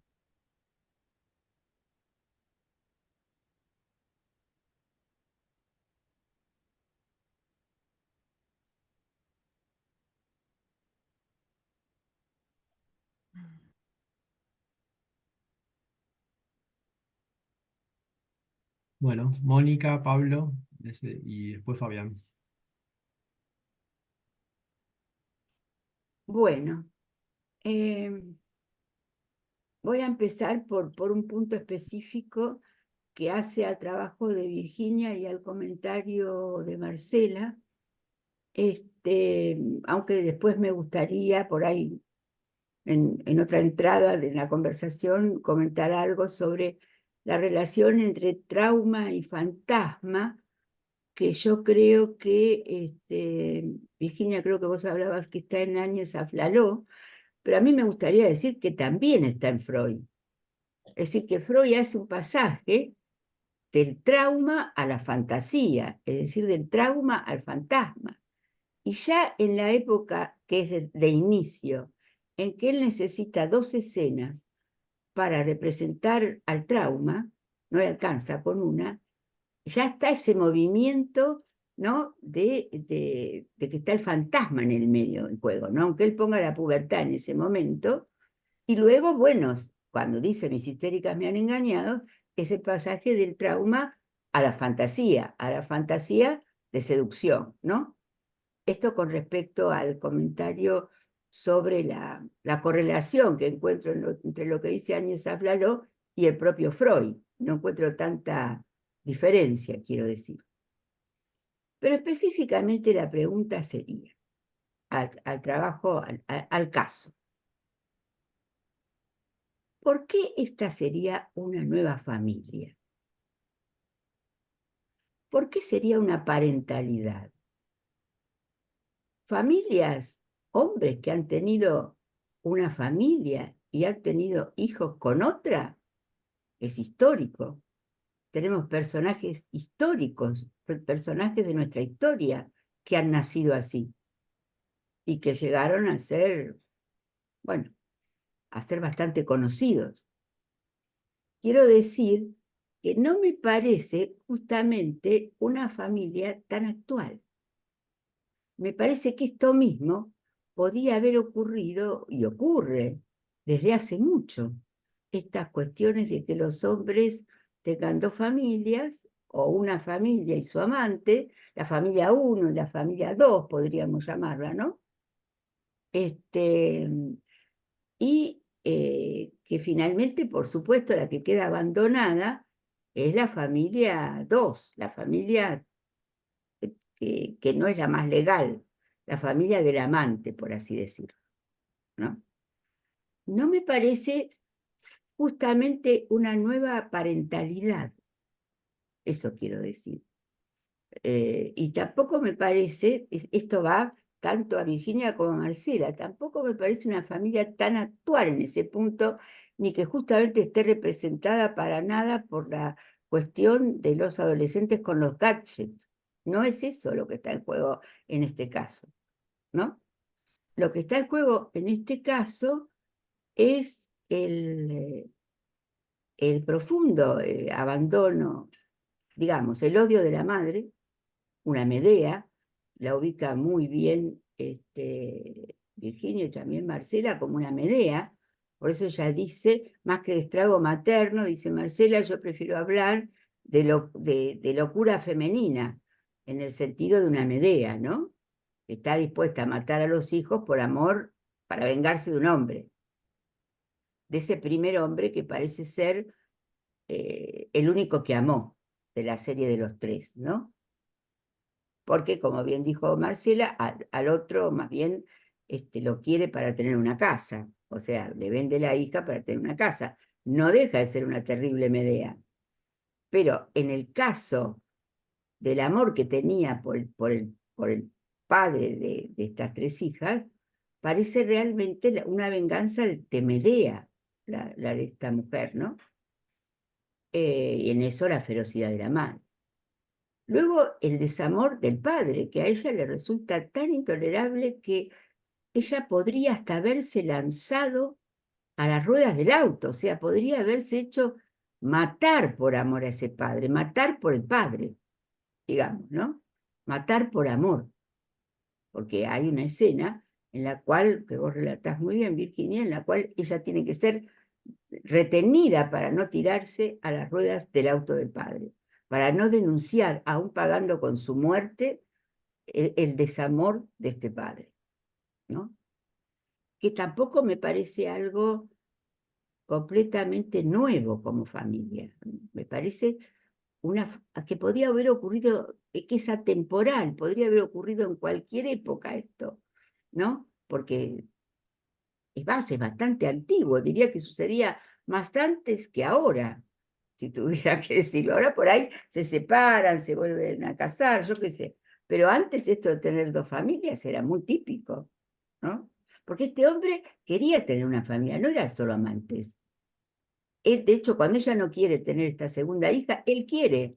Bueno, Mónica, Pablo, y después Fabián. Bueno, eh, voy a empezar por un punto específico que hace al trabajo de Virginia y al comentario de Marcela, aunque después me gustaría por ahí en otra entrada de la conversación comentar algo sobre la relación entre trauma y fantasma, que yo creo que, Virginia, creo que vos hablabas que está en Áñez Aflaló, pero a mí me gustaría decir que también está en Freud. Es decir, que Freud hace un pasaje del trauma a la fantasía, es decir, del trauma al fantasma. Y ya en la época que es de inicio, en que él necesita 2 escenas para representar al trauma, no le alcanza con una, ya está ese movimiento, ¿no? de que está el fantasma en el medio del juego, ¿no? Aunque él ponga la pubertad en ese momento, y luego, bueno, cuando dice mis histéricas me han engañado, ese pasaje del trauma a la fantasía de seducción, ¿no? Esto con respecto al comentario sobre la correlación que encuentro entre lo que dice Áñez Aflaló y el propio Freud. No encuentro tanta diferencia, quiero decir. Pero específicamente la pregunta sería, al trabajo, al caso. ¿Por qué esta sería una nueva familia? ¿Por qué sería una parentalidad? Familias, hombres que han tenido una familia y han tenido hijos con otra, es histórico. Tenemos personajes históricos, personajes de nuestra historia que han nacido así y que llegaron a ser, bueno, a ser bastante conocidos. Quiero decir que no me parece justamente una familia tan actual. Me parece que esto mismo podía haber ocurrido y ocurre desde hace mucho. Estas cuestiones de que los hombres tengan 2 familias o una familia y su amante, la familia 1 y la familia 2 podríamos llamarla, ¿no? Y que finalmente, por supuesto, la que queda abandonada es la familia 2, la familia que no es la más legal, la familia del amante, por así decirlo, ¿no? No me parece justamente una nueva parentalidad, eso quiero decir. Y tampoco me parece, esto va tanto a Virginia como a Marcela, tampoco me parece una familia tan actual en ese punto, ni que justamente esté representada para nada por la cuestión de los adolescentes con los gadgets. No es eso lo que está en juego en este caso, ¿no? Lo que está en juego en este caso es el profundo abandono, digamos, el odio de la madre, una Medea, la ubica muy bien Virginia y también Marcela como una Medea, por eso ella dice, más que de estrago materno, dice Marcela, yo prefiero hablar de locura femenina, en el sentido de una Medea, ¿no? Que está dispuesta a matar a los hijos por amor, para vengarse de un hombre, de ese primer hombre que parece ser el único que amó de la serie de los 3, ¿no? Porque, como bien dijo Marcela, al otro más bien lo quiere para tener una casa, o sea, le vende la hija para tener una casa. No deja de ser una terrible Medea. Pero en el caso del amor que tenía por el padre de estas 3 hijas, parece realmente una venganza de Medea, la de esta mujer, ¿no? Y en eso la ferocidad de la madre. Luego el desamor del padre, que a ella le resulta tan intolerable que ella podría hasta haberse lanzado a las ruedas del auto, o sea, podría haberse hecho matar por amor a ese padre, matar por el padre, digamos, ¿no? Matar por amor, porque hay una escena en la cual, que vos relatás muy bien, Virginia, en la cual ella tiene que ser retenida para no tirarse a las ruedas del auto del padre. para no denunciar, aún pagando con su muerte, el desamor de este padre, ¿no? Que tampoco me parece algo completamente nuevo como familia. Me parece que podría haber ocurrido, que es atemporal, podría haber ocurrido en cualquier época esto, ¿no? Porque es bastante antiguo, diría que sucedía más antes que ahora, si tuviera que decirlo. Ahora por ahí se separan, se vuelven a casar, yo qué sé. Pero antes esto de tener dos familias era muy típico, ¿no? Porque este hombre quería tener una familia, no era solo amantes. De hecho, cuando ella no quiere tener esta segunda hija, él quiere,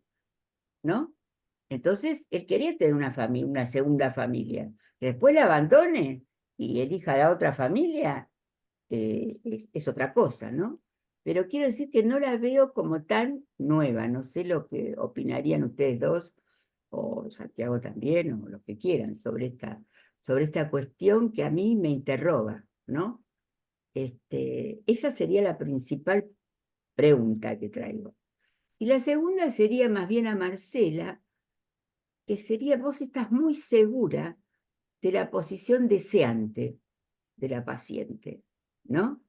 ¿no? Entonces, él quería tener una familia, una segunda familia. Que después la abandone y elija la otra familia, es otra cosa, ¿no? Pero quiero decir que no la veo como tan nueva. No sé lo que opinarían ustedes dos, o Santiago también, o lo que quieran, sobre esta cuestión que a mí me interroga, ¿no? Esa sería la principal pregunta que traigo. Y la segunda sería más bien a Marcela, que sería, vos estás muy segura de la posición deseante de la paciente, ¿no?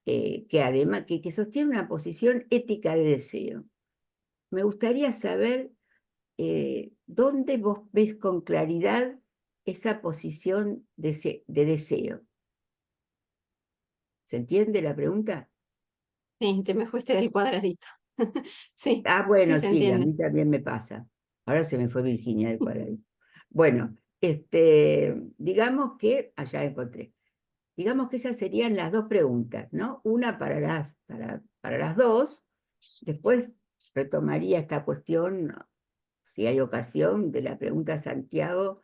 Que además, que sostiene una posición ética de deseo. Me gustaría saber dónde vos ves con claridad esa posición de deseo. ¿Se entiende la pregunta? Sí, te me fuiste del cuadradito. Sí, Ah, sí bueno, se sí, a entiende. mí también me pasa. Ahora se me fue Virginia del cuadradito. Bueno, digamos que, allá encontré. Digamos que esas serían las dos preguntas, ¿no? Una para las dos. Después retomaría esta cuestión, si hay ocasión, de la pregunta a Santiago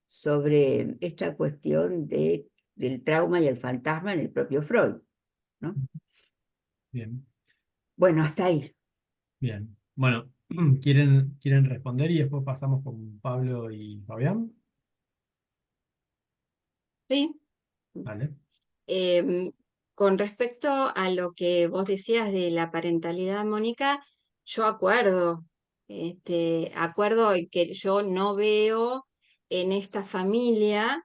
sobre esta cuestión del trauma y el fantasma en el propio Freud, ¿no? Bien, Bueno, hasta ahí. bien. Bueno, ¿quieren responder y después pasamos con Pablo y Fabián? Sí. Vale. Em, con respecto a lo que vos decías de la parentalidad, Mónica, yo acuerdo en que yo no veo en esta familia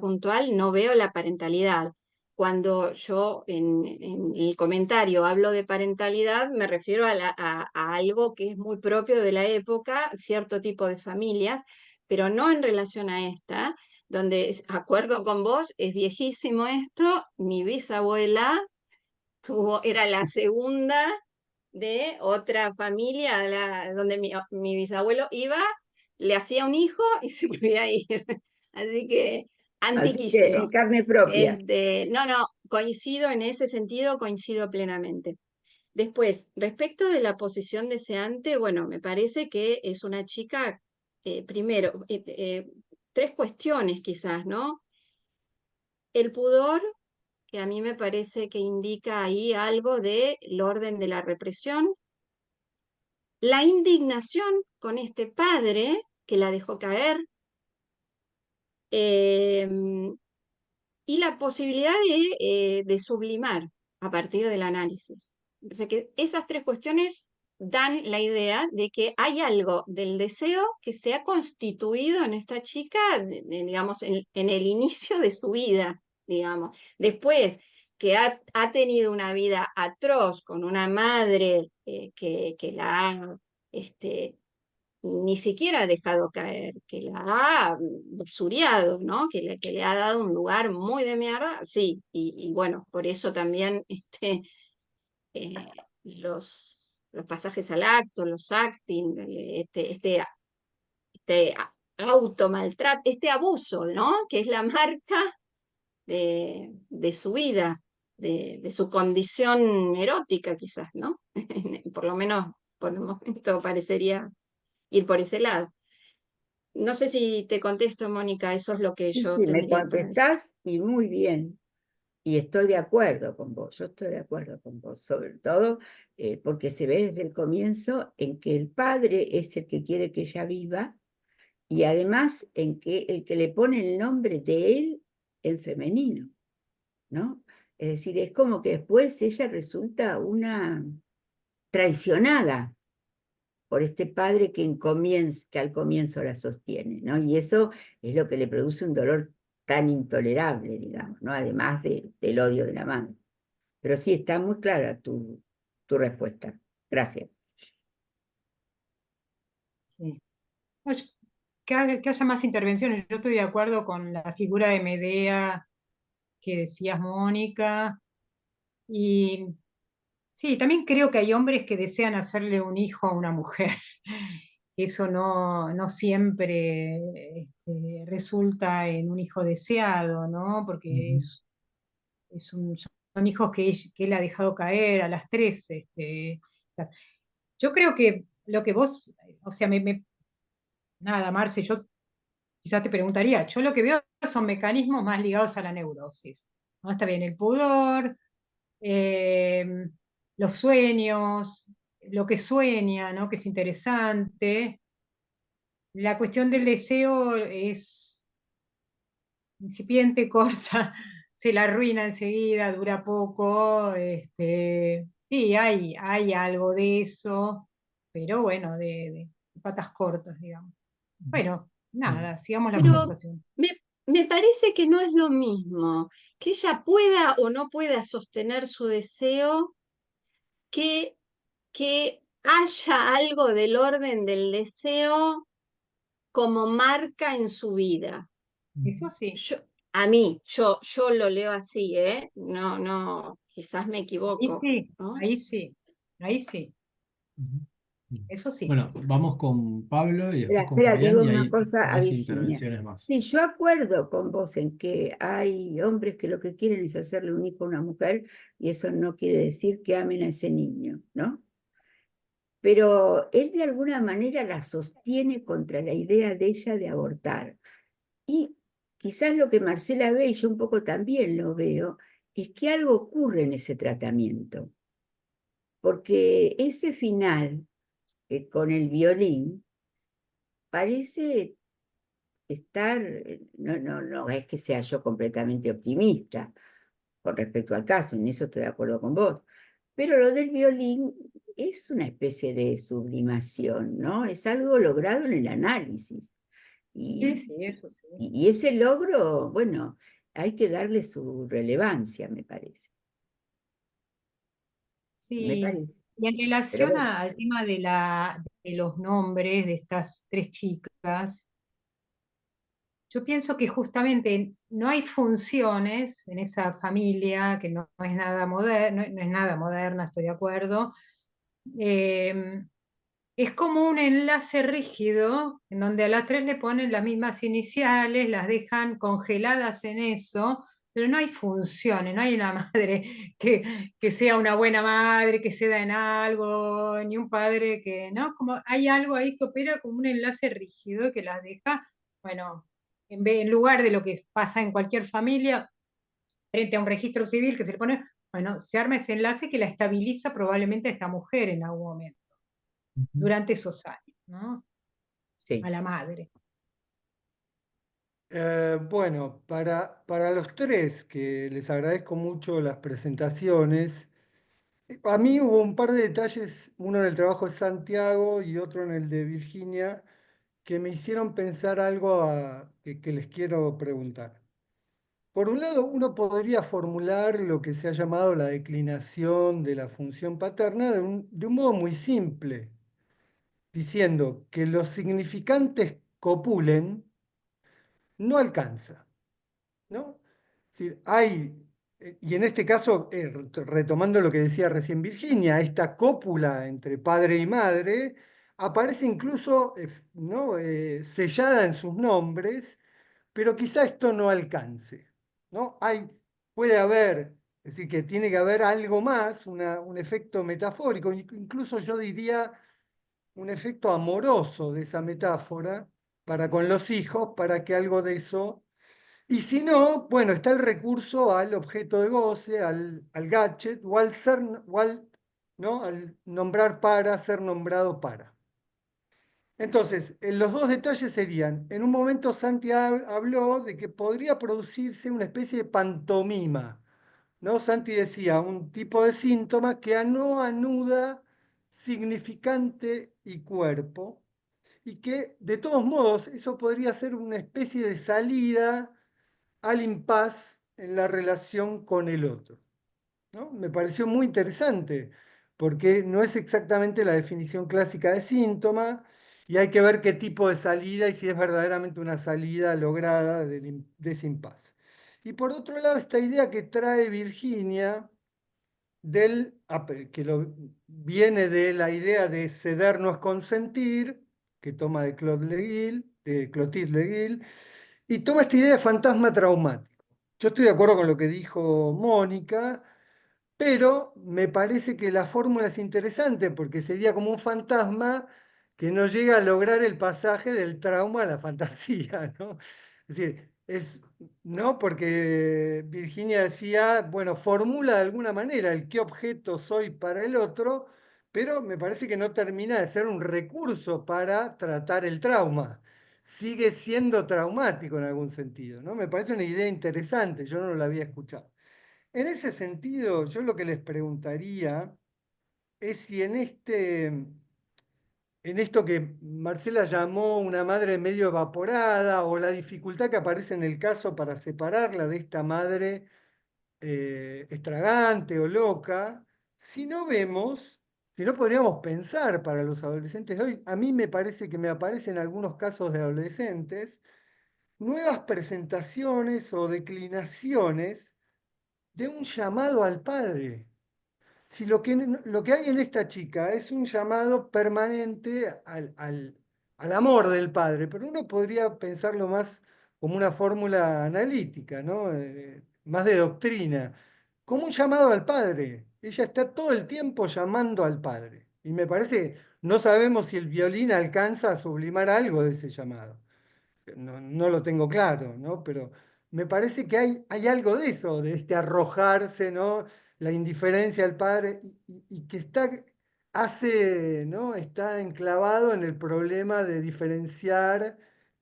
puntual, no veo la parentalidad. Cuando yo en el comentario hablo de parentalidad, me refiero a algo que es muy propio de la época, cierto tipo de familias, pero no en relación a esta donde, acuerdo con vos, es viejísimo esto, mi bisabuela era la segunda de otra familia donde mi bisabuelo iba, le hacía un hijo y se volvía a ir. Así que Así que en antiquísimo. carne propia. No, coincido en ese sentido, coincido plenamente. Después, respecto de la posición deseante, bueno, me parece que es una chica, primero, tres cuestiones quizás, ¿no? El pudor, que a mí me parece que indica ahí algo del orden de la represión, la indignación con este padre que la dejó caer, eh, y la posibilidad de sublimar a partir del análisis. O sea que esas tres cuestiones dan la idea de que hay algo del deseo que se ha constituido en esta chica, digamos, en el inicio de su vida, digamos. Después que ha tenido una vida atroz con una madre que la ha ni siquiera ha dejado caer, que la ha basuriado, ¿no? Que le ha dado un lugar muy de mierda, sí, y bueno, por eso también eh, los pasajes al acto, los acting, este automaltrato, este abuso, ¿no? Que es la marca de su vida, de su condición erótica quizás, ¿no? Por lo menos por el momento parecería ir por ese lado. No sé si te contesto, Mónica, eso es lo que Sí, yo sí, me tendría para decir. contestás y muy bien. Y estoy de acuerdo con vos, yo estoy de acuerdo con vos, sobre todo porque se ve desde el comienzo en que el padre es el que quiere que ella viva y además en que el que le pone el nombre de él en femenino, ¿no? Es decir, es como que después ella resulta una traicionada, por este padre que al comienzo la sostiene, ¿no? Y eso es lo que le produce un dolor tan intolerable, digamos, ¿no? Además del odio de la madre. Pero sí, está muy clara tu respuesta. Gracias. Sí. Pues, que haya más intervenciones. Yo estoy de acuerdo con la figura de Medea que decías, Mónica. Y sí, también creo que hay hombres que desean hacerle un hijo a una mujer. Eso no siempre resulta en un hijo deseado, ¿no? Porque son hijos que él ha dejado caer a las tres. Yo creo que lo que vos, o sea, nada, Marce, yo quizás te preguntaría, yo lo que veo son mecanismos más ligados a la neurosis, ¿no? Está bien, el pudor, eh, los sueños, lo que sueña, ¿no? Que es interesante. La cuestión del deseo es incipiente, corta, se la arruina enseguida, dura poco. Sí, hay algo de eso, pero bueno, de patas cortas, digamos. Bueno, Bien. nada, sigamos la Pero conversación. me, me parece que no es lo mismo que ella pueda o no pueda sostener su deseo que, que haya algo del orden del deseo como marca en su vida. Eso sí, Yo, a mí, yo lo leo así, ¿eh? No, no, quizás me ahí equivoco, sí, ¿no? ahí sí, ahí sí, Ujú. Bien. eso sí. Bueno, vamos con Pablo y Espera, después con espera, Fabián digo y una hay cosa a dos Virginia. intervenciones más. Sí, yo acuerdo con vos en que hay hombres que lo que quieren es hacerle un hijo a una mujer y eso no quiere decir que amen a ese niño, ¿no? Pero él de alguna manera la sostiene contra la idea de ella de abortar. Y quizás lo que Marcela ve, y yo un poco también lo veo, es que algo ocurre en ese tratamiento, porque ese final con el violín parece estar, no es que sea yo completamente optimista con respecto al caso, en eso estoy de acuerdo con vos, pero lo del violín es una especie de sublimación, ¿no? Es algo logrado en el análisis. Sí, Y, sí, eso sí. y ese logro, bueno, hay que darle su relevancia, me parece. Me Sí. parece. Y en Pero relación bueno, al tema de los nombres de estas tres chicas, yo pienso que justamente no hay funciones en esa familia, que no es nada moderna, no es nada moderna, estoy de acuerdo. Eh, es como un enlace rígido, en donde a las tres le ponen las mismas iniciales, las dejan congeladas en eso, pero no hay funciones, no hay una madre que sea una buena madre, que ceda en algo, ni un padre que, ¿no? Como hay algo ahí que opera como un enlace rígido que las deja, bueno, en lugar de lo que pasa en cualquier familia, frente a un registro civil que se le pone, bueno, se arma ese enlace que la estabiliza probablemente a esta mujer en algún momento Ujú. durante esos años, ¿no? A sí. la madre. Bueno, para los tres, que les agradezco mucho las presentaciones, a mí hubo un par de detalles, uno en el trabajo de Santiago y otro en el de Virginia, que me hicieron pensar algo que les quiero preguntar. Por un lado, uno podría formular lo que se ha llamado la declinación de la función paterna de un modo muy simple, diciendo que los significantes copulen no alcanza, ¿no? Es decir, y en este caso, retomando lo que decía recién Virginia, esta cópula entre padre y madre aparece incluso, ¿no? Sellada en sus nombres, pero quizá esto no alcance, ¿no? Puede haber, es decir, que tiene que haber algo más, un efecto metafórico, incluso yo diría un efecto amoroso de esa metáfora para con los hijos, para que algo de eso y si no, bueno, está el recurso al objeto de goce, al gadget, o al ser, ¿no? Al nombrar para, ser nombrado para. Entonces, los dos detalles serían, en un momento Santi habló de que podría producirse una especie de pantomima, ¿no? Santi decía, un tipo de síntoma que no anuda significante y cuerpo, y que de todos modos eso podría ser una especie de salida al impas en la relación con el otro, ¿no? Me pareció muy interesante, porque no es exactamente la definición clásica de síntoma, y hay que ver qué tipo de salida y si es verdaderamente una salida lograda de ese impas. Y por otro lado, esta idea que trae Virginia, viene de la idea de ceder no es consentir, que toma de Clotilde Leguil, y toma esta idea de fantasma traumático. Yo estoy de acuerdo con lo que dijo Mónica, pero me parece que la fórmula es interesante porque sería como un fantasma que no llega a lograr el pasaje del trauma a la fantasía, ¿no? Es decir, ¿no? Porque Virginia decía, bueno, formula de alguna manera el qué objeto soy para el otro, pero me parece que no termina de ser un recurso para tratar el trauma. Sigue siendo traumático en algún sentido, ¿no? Me parece una idea interesante, yo no la había escuchado. En ese sentido, yo lo que les preguntaría es si en esto que Marcela llamó una madre medio evaporada o la dificultad que aparece en el caso para separarla de esta madre extravagante o loca, si no vemos, si no podríamos pensar para los adolescentes de hoy, a mí me parece que me aparecen algunos casos de adolescentes nuevas presentaciones o declinaciones de un llamado al padre. Si lo que hay en esta chica es un llamado permanente al amor del padre, pero uno podría pensarlo más como una fórmula analítica, ¿no? Más de doctrina, como un llamado al padre. Ella está todo el tiempo llamando al padre. Y me parece, no sabemos si el violín alcanza a sublimar algo de ese llamado. No lo tengo claro, ¿no? Pero me parece que hay algo de eso, de este arrojarse, ¿no? La indiferencia al padre, y que ¿no? Está enclavado en el problema de diferenciar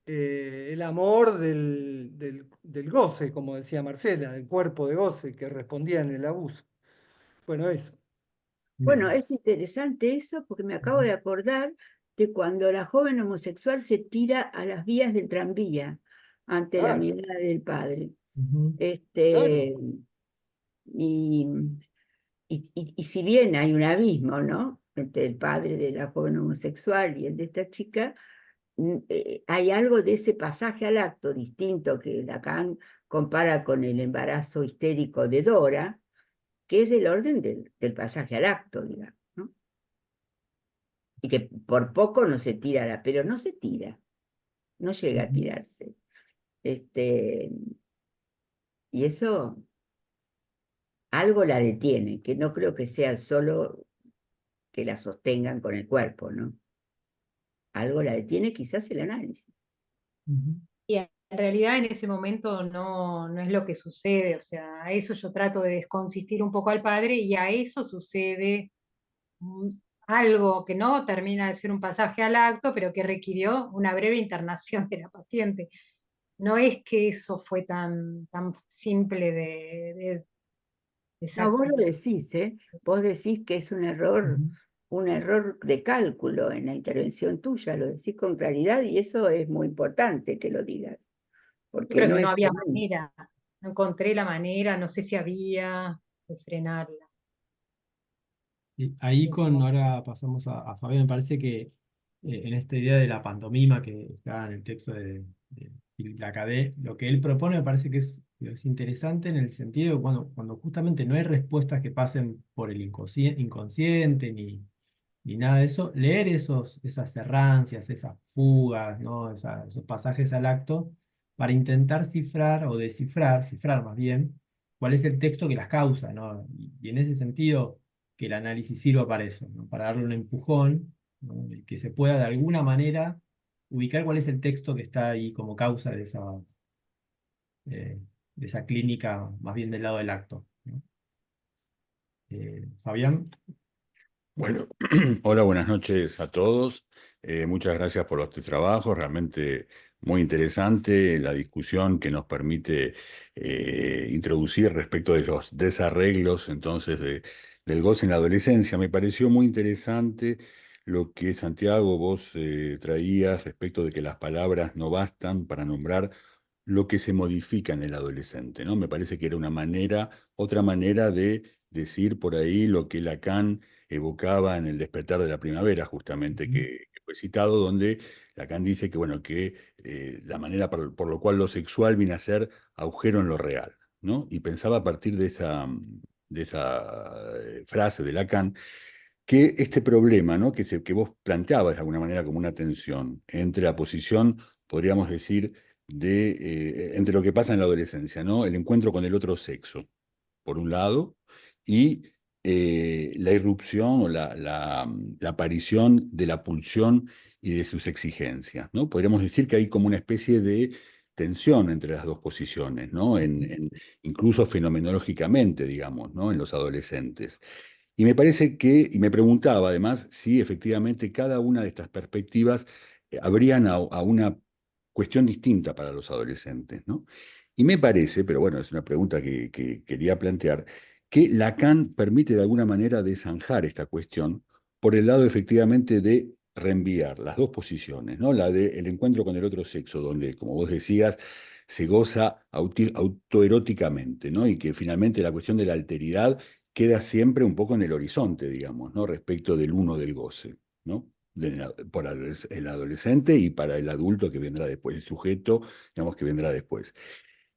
el amor del goce, como decía Marcela, del cuerpo de goce que respondía en el abuso. Bueno, eso. Bueno, Bien. es interesante eso porque me acabo de acordar de cuando la joven homosexual se tira a las vías del tranvía ante la Claro, mirada del padre. Ujú. Este, claro. y, y si bien hay un abismo, ¿no? Entre el padre de la joven homosexual y el de esta chica, hay algo de ese pasaje al acto distinto que Lacan compara con el embarazo histérico de Dora, que es del orden del pasaje al acto, digamos, ¿no? Y que por poco no se tira, pero no se tira, no llega a Ujú. tirarse. Este, y eso algo la detiene, que no creo que sea solo que la sostengan con el cuerpo, ¿no? Algo la detiene, quizás el análisis. Ujú. Y en realidad en ese momento no es lo que sucede, o sea, a eso yo trato de desconsistir un poco al padre y a eso sucede mm, algo que no termina de ser un pasaje al acto, pero que requirió una breve internación de la paciente. No es que eso fue tan simple de No, vos lo sacar. decís, ¿eh? Vos decís que es Ujú. un error de cálculo en la intervención tuya, lo decís con claridad y eso es muy importante que lo digas, Yo porque creo no que no es había común. manera, no encontré la manera, no sé si había de frenarla Y ahí en ese momento. ahora pasamos a Fabián, me parece que en esta idea de la pantomima que está en el texto de Lacadé, lo que él propone me parece que es interesante en el sentido de cuando justamente no hay respuestas que pasen por el inconsciente ni nada de eso, leer esas errancias, esas fugas, ¿no? Esos pasajes al acto, para intentar cifrar más bien, cuál es el texto que las causa, ¿no? Y en ese sentido, que el análisis sirva para eso, ¿no? Para darle un empujón, ¿no? Y que se pueda de alguna manera ubicar cuál es el texto que está ahí como causa de esa clínica, más bien del lado del acto, ¿no? Fabián. Bueno, hola, buenas noches a todos. Muchas gracias por este trabajo, realmente muy interesante la discusión que nos permite introducir respecto de los desarreglos entonces del goce en la adolescencia. Me pareció muy interesante lo que Santiago vos traías respecto de que las palabras no bastan para nombrar lo que se modifica en el adolescente, ¿no? Me parece que era una manera, otra manera de decir por ahí lo que Lacan evocaba en El despertar de la primavera, justamente, que fue citado, donde Lacan dice que, bueno, que la manera por lo cual lo sexual viene a ser agujero en lo real, ¿no? Y pensaba a partir de esa frase de Lacan, que este problema, ¿no? Que vos planteabas de alguna manera como una tensión entre la posición, podríamos decir, entre lo que pasa en la adolescencia, ¿no? El encuentro con el otro sexo, por un lado, y la irrupción o la aparición de la pulsión y de sus exigencias, ¿no? Podríamos decir que hay como una especie de tensión entre las dos posiciones, ¿no? Incluso fenomenológicamente, digamos, ¿no? En los adolescentes. Y me parece que, y me preguntaba además si efectivamente cada una de estas perspectivas abrían a una cuestión distinta para los adolescentes, ¿no? Y me parece, pero bueno, es una pregunta que quería plantear, que Lacan permite de alguna manera desanjar esta cuestión por el lado efectivamente de reenviar las dos posiciones, ¿no? La del encuentro con el otro sexo, donde, como vos decías, se goza autoeróticamente, ¿no? Y que finalmente la cuestión de la alteridad queda siempre un poco en el horizonte, digamos, ¿no? Respecto del uno del goce, ¿no? Por el adolescente y para el adulto que vendrá después, el sujeto, digamos, que vendrá después.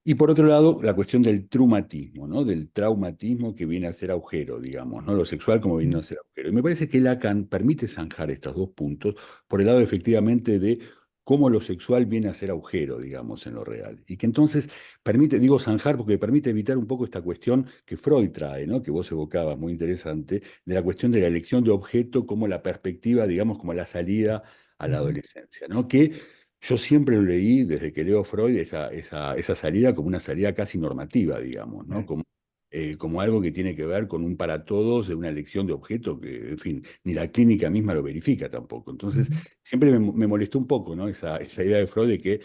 Y por otro lado, la cuestión del traumatismo, ¿no? Del traumatismo que viene a ser agujero, digamos, ¿no? Lo sexual como viene a ser agujero. Y me parece que Lacan permite zanjar estos dos puntos por el lado efectivamente de cómo lo sexual viene a ser agujero, digamos, en lo real. Y que entonces permite, digo zanjar porque permite evitar un poco esta cuestión que Freud trae, ¿no? Que vos evocabas, muy interesante, de la cuestión de la elección de objeto como la perspectiva, digamos, como la salida a la adolescencia, ¿no? Que yo siempre lo leí desde que leo Freud, esa salida como una salida casi normativa, digamos, ¿no? Como algo que tiene que ver con un para todos de una elección de objeto que, en fin, ni la clínica misma lo verifica tampoco. Entonces, siempre me molestó un poco, ¿no? Esa idea de Freud de que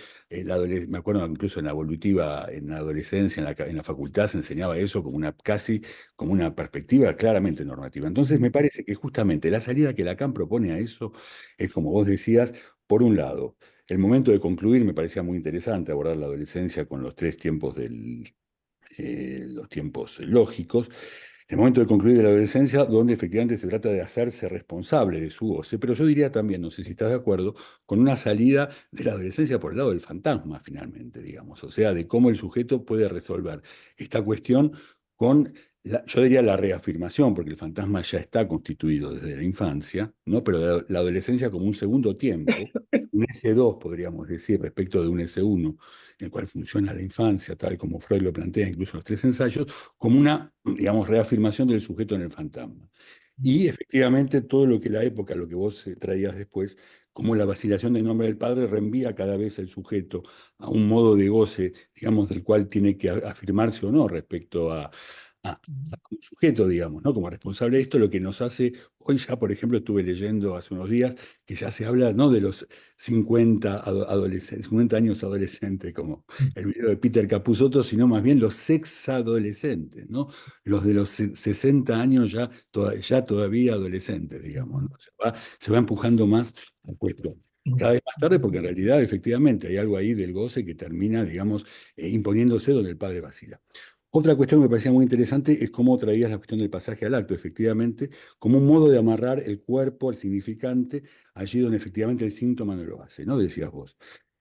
me acuerdo incluso en la evolutiva, en la adolescencia, en la facultad se enseñaba eso como casi como una perspectiva claramente normativa. Entonces, me parece que justamente la salida que Lacan propone a eso es, como vos decías, por un lado, el momento de concluir me parecía muy interesante abordar la adolescencia con los tres tiempos los tiempos lógicos. El momento de concluir de la adolescencia, donde efectivamente se trata de hacerse responsable de su goce, pero yo diría también, no sé si estás de acuerdo, con una salida de la adolescencia por el lado del fantasma, finalmente, digamos, o sea, de cómo el sujeto puede resolver esta cuestión con, yo diría la reafirmación, porque el fantasma ya está constituido desde la infancia, ¿no? Pero la adolescencia como un segundo tiempo, un S2, podríamos decir, respecto de un S1, en el cual funciona la infancia, tal como Freud lo plantea, incluso en los tres ensayos, como una, digamos, reafirmación del sujeto en el fantasma. Y efectivamente todo lo que la época, lo que vos traías después, como la vacilación del nombre del padre reenvía cada vez el sujeto a un modo de goce, digamos, del cual tiene que afirmarse o no respecto como sujeto, digamos, ¿no? Como responsable de esto, lo que nos hace, hoy ya, por ejemplo, estuve leyendo hace unos días que ya se habla, ¿no? De los 50, adolescentes, 50 años adolescentes, como el video de Peter Capusotto, sino más bien los sexadolescentes, ¿no? Los de los 60 años ya todavía adolescentes, digamos, ¿no? Se va empujando más al puesto. Cada vez más tarde, porque en realidad, efectivamente, hay algo ahí del goce que termina, digamos, imponiéndose donde el padre vacila. Otra cuestión que me parecía muy interesante es cómo traías la cuestión del pasaje al acto, efectivamente, como un modo de amarrar el cuerpo al significante, allí donde efectivamente el síntoma no lo hace, ¿no? Decías vos.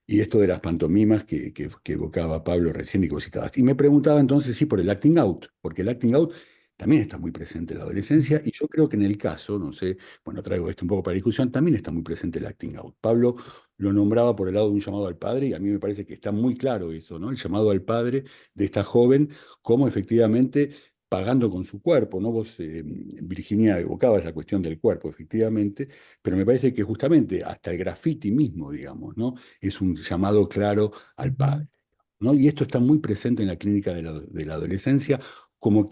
Y esto de las pantomimas que evocaba Pablo recién y que vos citabas. Y me preguntaba entonces, sí, por el acting out, porque el acting out también está muy presente en la adolescencia, y yo creo que en el caso, no sé, bueno, traigo esto un poco para discusión, también está muy presente el acting out. Pablo lo nombraba por el lado de un llamado al padre, y a mí me parece que está muy claro eso, ¿no? El llamado al padre de esta joven, como efectivamente pagando con su cuerpo, ¿no? Vos, Virginia, evocabas la cuestión del cuerpo, efectivamente, pero me parece que justamente hasta el graffiti mismo, digamos, ¿no? Es un llamado claro al padre, ¿no? Y esto está muy presente en la clínica de la adolescencia, como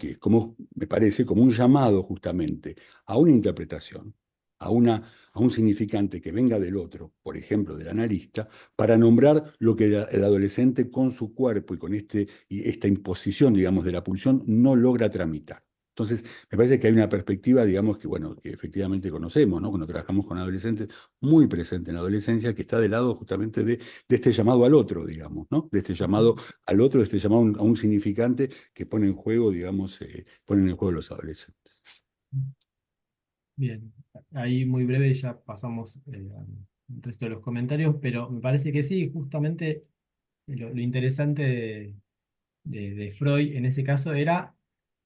me parece, como un llamado justamente a una interpretación, a un significante que venga del otro, por ejemplo, del analista, para nombrar lo que el adolescente con su cuerpo y con esta imposición, digamos, de la pulsión no logra tramitar. Entonces, me parece que hay una perspectiva, digamos, que, bueno, que efectivamente conocemos, ¿no? Cuando trabajamos con adolescentes, muy presente en la adolescencia, que está del lado justamente de este llamado al otro, digamos, ¿no? De este llamado al otro, de este llamado a un significante que pone en juego, digamos, ponen en juego los adolescentes. Bien, ahí muy breve ya pasamos al resto de los comentarios, pero me parece que sí, justamente lo interesante de Freud en ese caso era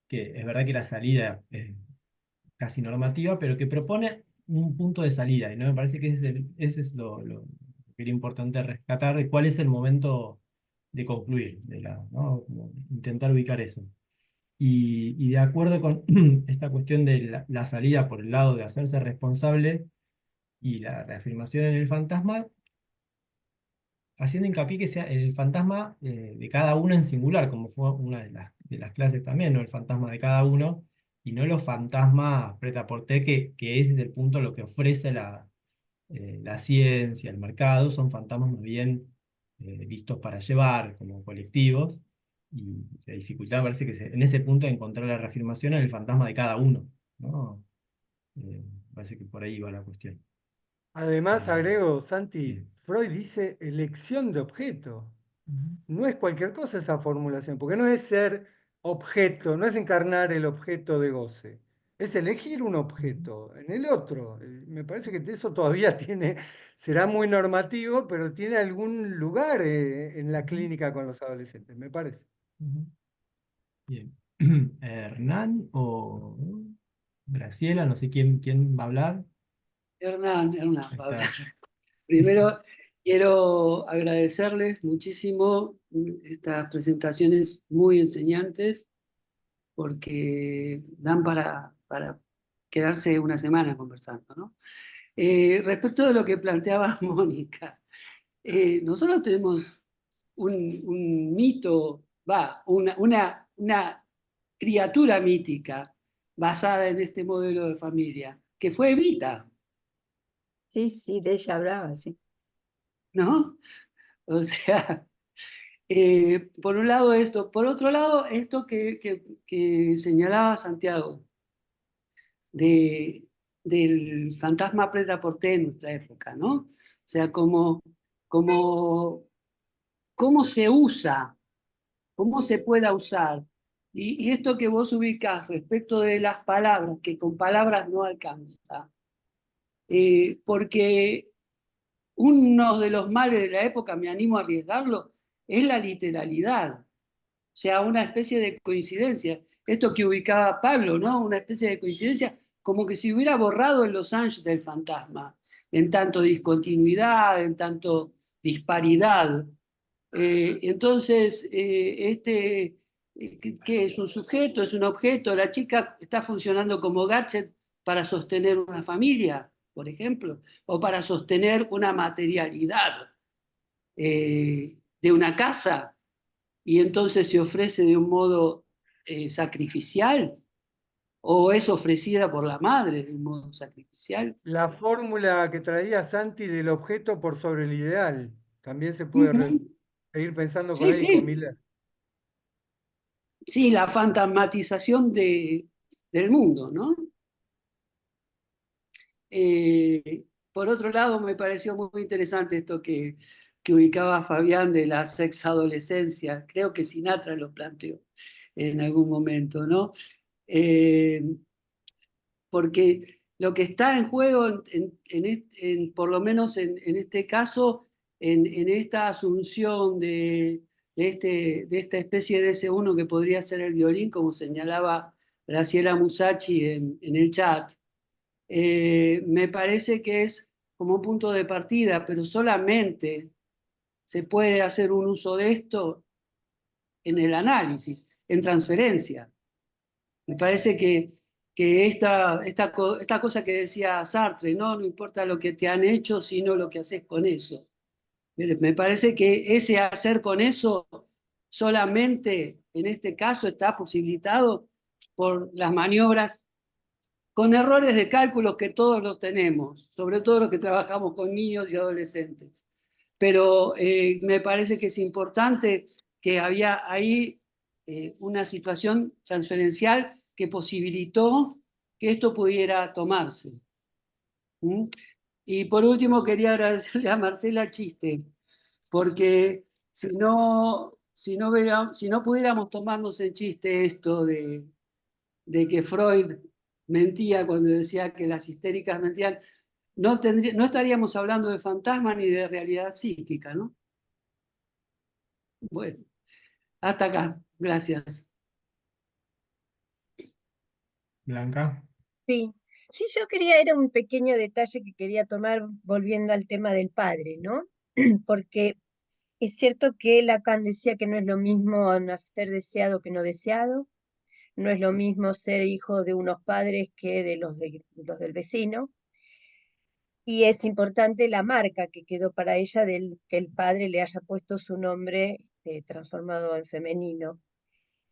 que es verdad que la salida es casi normativa, pero que propone un punto de salida, y no me parece que ese es lo que era importante rescatar de cuál es el momento de concluir, ¿no? Como intentar ubicar eso. Y de acuerdo con esta cuestión de la salida por el lado de hacerse responsable y la reafirmación en el fantasma, haciendo hincapié que sea el fantasma de cada uno en singular, como fue una de las clases también, ¿no? El fantasma de cada uno, y no los fantasmas prêt-à-porter, que ese es el punto lo que ofrece la ciencia, el mercado, son fantasmas más bien vistos para llevar como colectivos, y la dificultad parece que en ese punto de encontrar la reafirmación en el fantasma de cada uno, ¿no? Parece que por ahí va la cuestión. Además, agrego, Sí. Santi, Freud dice elección de objeto. Ujú. No es cualquier cosa esa formulación, porque no es ser objeto, no es encarnar el objeto de goce, es elegir un objeto en el otro. Me parece que eso todavía tiene, será muy normativo, pero tiene algún lugar en la Ujú. clínica con los adolescentes, me parece. Ujú. Bien. Hernán o Graciela, no sé quién va a hablar. Hernán, Ahí va a hablar. está. Primero, quiero agradecerles muchísimo estas presentaciones muy enseñantes, porque dan para quedarse una semana conversando, ¿no? Respecto de lo que planteaba Mónica, nosotros tenemos un mito, una criatura mítica basada en este modelo de familia, que fue Evita, Sí, sí, de ella hablaba, sí. ¿no? O sea, por un lado esto, por otro lado esto que señalaba Santiago, de, del fantasma prêt-à-porter en nuestra época, ¿no? O sea, como, cómo se usa, cómo se pueda usar. Y esto que vos ubicás respecto de las palabras, que con palabras no alcanza, porque uno de los males de la época, me animo a arriesgarlo, es la literalidad. O sea, una especie de coincidencia. Esto que ubicaba Pablo, ¿no? Una especie de coincidencia, como que si hubiera borrado el Los Angeles del fantasma, en tanto discontinuidad, en tanto disparidad. Entonces, ¿qué es un sujeto? ¿Es un objeto? La chica está funcionando como gadget para sostener una familia, por ejemplo, o para sostener una materialidad de una casa, y entonces se ofrece de un modo sacrificial, o es ofrecida por la madre de un modo sacrificial. La fórmula que traía Santi del objeto por sobre el ideal, también se puede Ujú. seguir pensando con Sí, él y con sí, Miller. sí, la fantasmatización del mundo, ¿no? Por otro lado, me pareció muy interesante esto que ubicaba Fabián de la sexadolescencia. Creo que Sinatra lo planteó en algún momento, ¿no? Eh, Porque lo que está en juego, por lo menos en este caso, en esta asunción de esta especie de S1 que podría ser el violín, como señalaba Graciela Musacci en el chat, me parece que es como un punto de partida, pero solamente se puede hacer un uso de esto en el análisis, en transferencia. Me parece que esta cosa que decía Sartre, ¿no? No importa lo que te han hecho, sino lo que haces con eso. Me parece que ese hacer con eso solamente en este caso está posibilitado por las maniobras con errores de cálculos que todos los tenemos, sobre todo los que trabajamos con niños y adolescentes. Pero me parece que es importante que había ahí una situación transferencial que posibilitó que esto pudiera tomarse. ¿Mm? Y por último quería agradecerle a Marcela Chiste, porque si no pudiéramos tomarnos en chiste esto de que Freud mentía cuando decía que las histéricas mentían, no estaríamos hablando de fantasma ni de realidad psíquica, ¿no? Bueno, hasta acá. Gracias. Blanca. Sí, sí, yo quería, era un pequeño detalle que quería tomar volviendo al tema del padre, ¿no? Porque es cierto que Lacan decía que no es lo mismo nacer deseado que no deseado, no es lo mismo ser hijo de unos padres que de los del vecino, y es importante la marca que quedó para ella del que el padre le haya puesto su nombre transformado en femenino.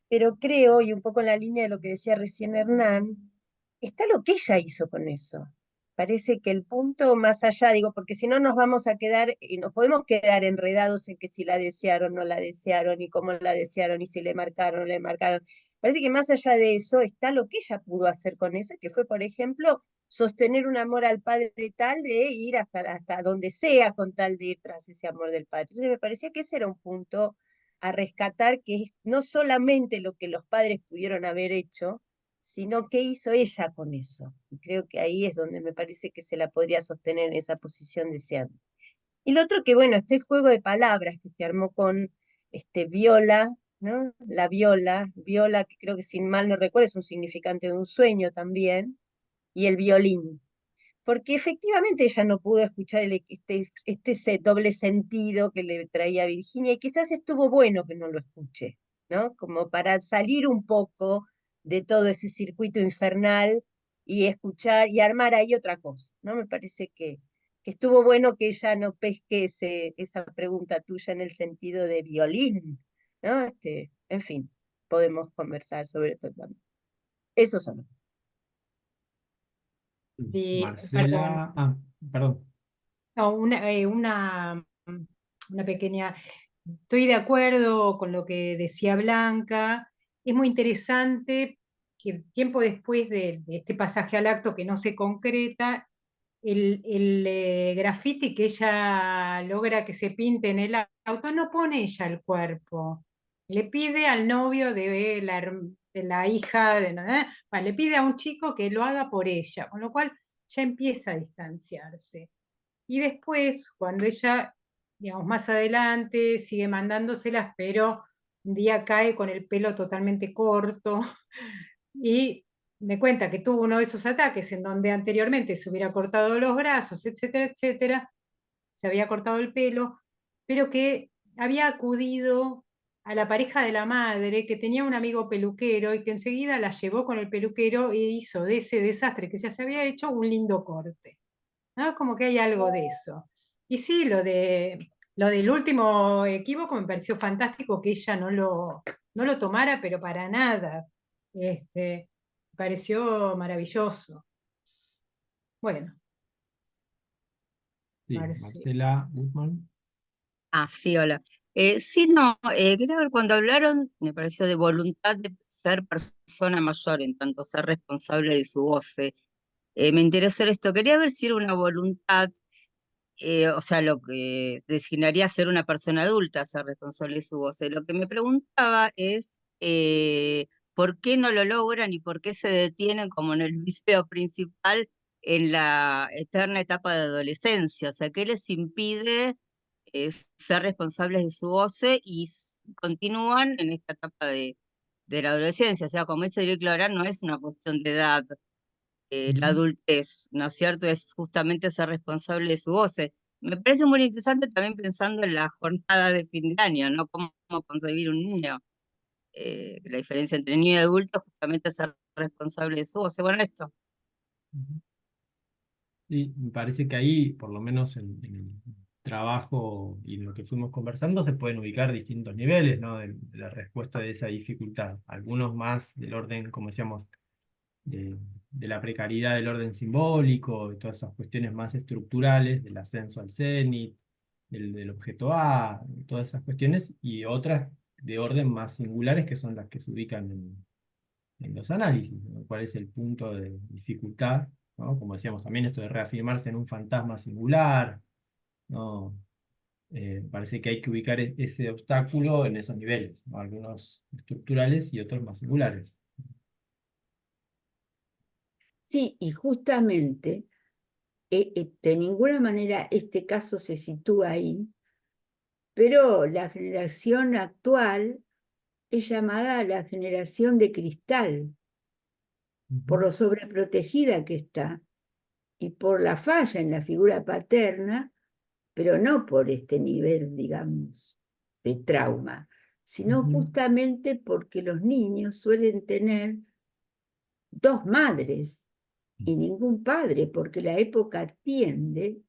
Pero creo, y un poco en la línea de lo que decía recién Hernán, está lo que ella hizo con eso. Parece que el punto más allá, digo, porque si no nos vamos a quedar, y nos podemos quedar enredados en que si la desearon, no la desearon, y cómo la desearon, y si le marcaron, no le marcaron. Parece que más allá de eso está lo que ella pudo hacer con eso, que fue, por ejemplo, sostener un amor al padre tal de ir hasta donde sea con tal de ir tras ese amor del padre. Entonces me parecía que ese era un punto a rescatar, que es no solamente lo que los padres pudieron haber hecho, sino qué hizo ella con eso. Y creo que ahí es donde me parece que se la podría sostener en esa posición deseando. Y lo otro que, bueno, este juego de palabras que se armó con viola, ¿no? La viola, que creo que sin mal no recuerdo es un significante de un sueño también, y el violín, porque efectivamente ella no pudo escuchar ese doble sentido que le traía Virginia, y quizás estuvo bueno que no lo escuche, ¿no? Como para salir un poco de todo ese circuito infernal y escuchar y armar ahí otra cosa, ¿no? Me parece que estuvo bueno que ella no pesque esa pregunta tuya en el sentido de violín, ¿no? En fin, podemos conversar sobre todo también. Eso son. Sí, perdón. Marcela. Perdón. No, una pequeña. Estoy de acuerdo con lo que decía Blanca. Es muy interesante que tiempo después de este pasaje al acto que no se concreta, el graffiti que ella logra que se pinte en el auto, no pone ella el cuerpo. Le pide al novio de la hija, le pide a un chico que lo haga por ella, con lo cual ya empieza a distanciarse. Y después, cuando ella, digamos, más adelante, sigue mandándoselas, pero un día cae con el pelo totalmente corto y me cuenta que tuvo uno de esos ataques en donde anteriormente se hubiera cortado los brazos, etcétera, etcétera, se había cortado el pelo, pero que había acudido a la pareja de la madre, que tenía un amigo peluquero y que enseguida la llevó con el peluquero e hizo de ese desastre que ya se había hecho un lindo corte, ¿no? Como que hay algo de eso. Y sí, lo del último equívoco me pareció fantástico que ella no lo tomara, pero para nada. Me pareció maravilloso. Bueno, Sí, Marce. Marcela Guzmán. Ah, sí, hola. Sí, no, quería ver, cuando hablaron, me pareció de voluntad de ser persona mayor, en tanto ser responsable de su goce. Me interesó esto, quería ver si era una voluntad, o sea, lo que designaría ser una persona adulta, ser responsable de su goce. Lo que me preguntaba es, ¿por qué no lo logran y por qué se detienen, como en el video principal, en la eterna etapa de adolescencia? O sea, ¿qué les impide ser responsables de su goce y continúan en esta etapa de la adolescencia? O sea, como dice Eric Laurent, no es una cuestión de edad, la adultez, ¿no es cierto? Es justamente ser responsable de su goce. Me parece muy interesante también pensando en la jornada de fin de año, ¿no? Cómo concebir un niño. La diferencia entre niño y adulto es justamente ser responsable de su goce. Bueno, esto. Sí, me parece que ahí, por lo menos en el trabajo y en lo que fuimos conversando, se pueden ubicar distintos niveles, ¿no? De la respuesta de esa dificultad. Algunos más del orden, como decíamos, de la precariedad del orden simbólico, de todas esas cuestiones más estructurales, del ascenso al cenit, del objeto A, todas esas cuestiones, y otras de orden más singulares que son las que se ubican en los análisis, ¿no? ¿Cuál es el punto de dificultad? ¿No? Como decíamos también, esto de reafirmarse en un fantasma singular, ¿no? Parece que hay que ubicar ese obstáculo en esos niveles, ¿no? Algunos estructurales y otros más singulares. Sí, y justamente de ninguna manera este caso se sitúa ahí, pero la generación actual es llamada la generación de cristal, por lo sobreprotegida que está y por la falla en la figura paterna, pero no por este nivel, digamos, de trauma, sino justamente porque los niños suelen tener dos madres y ningún padre, porque la época tiende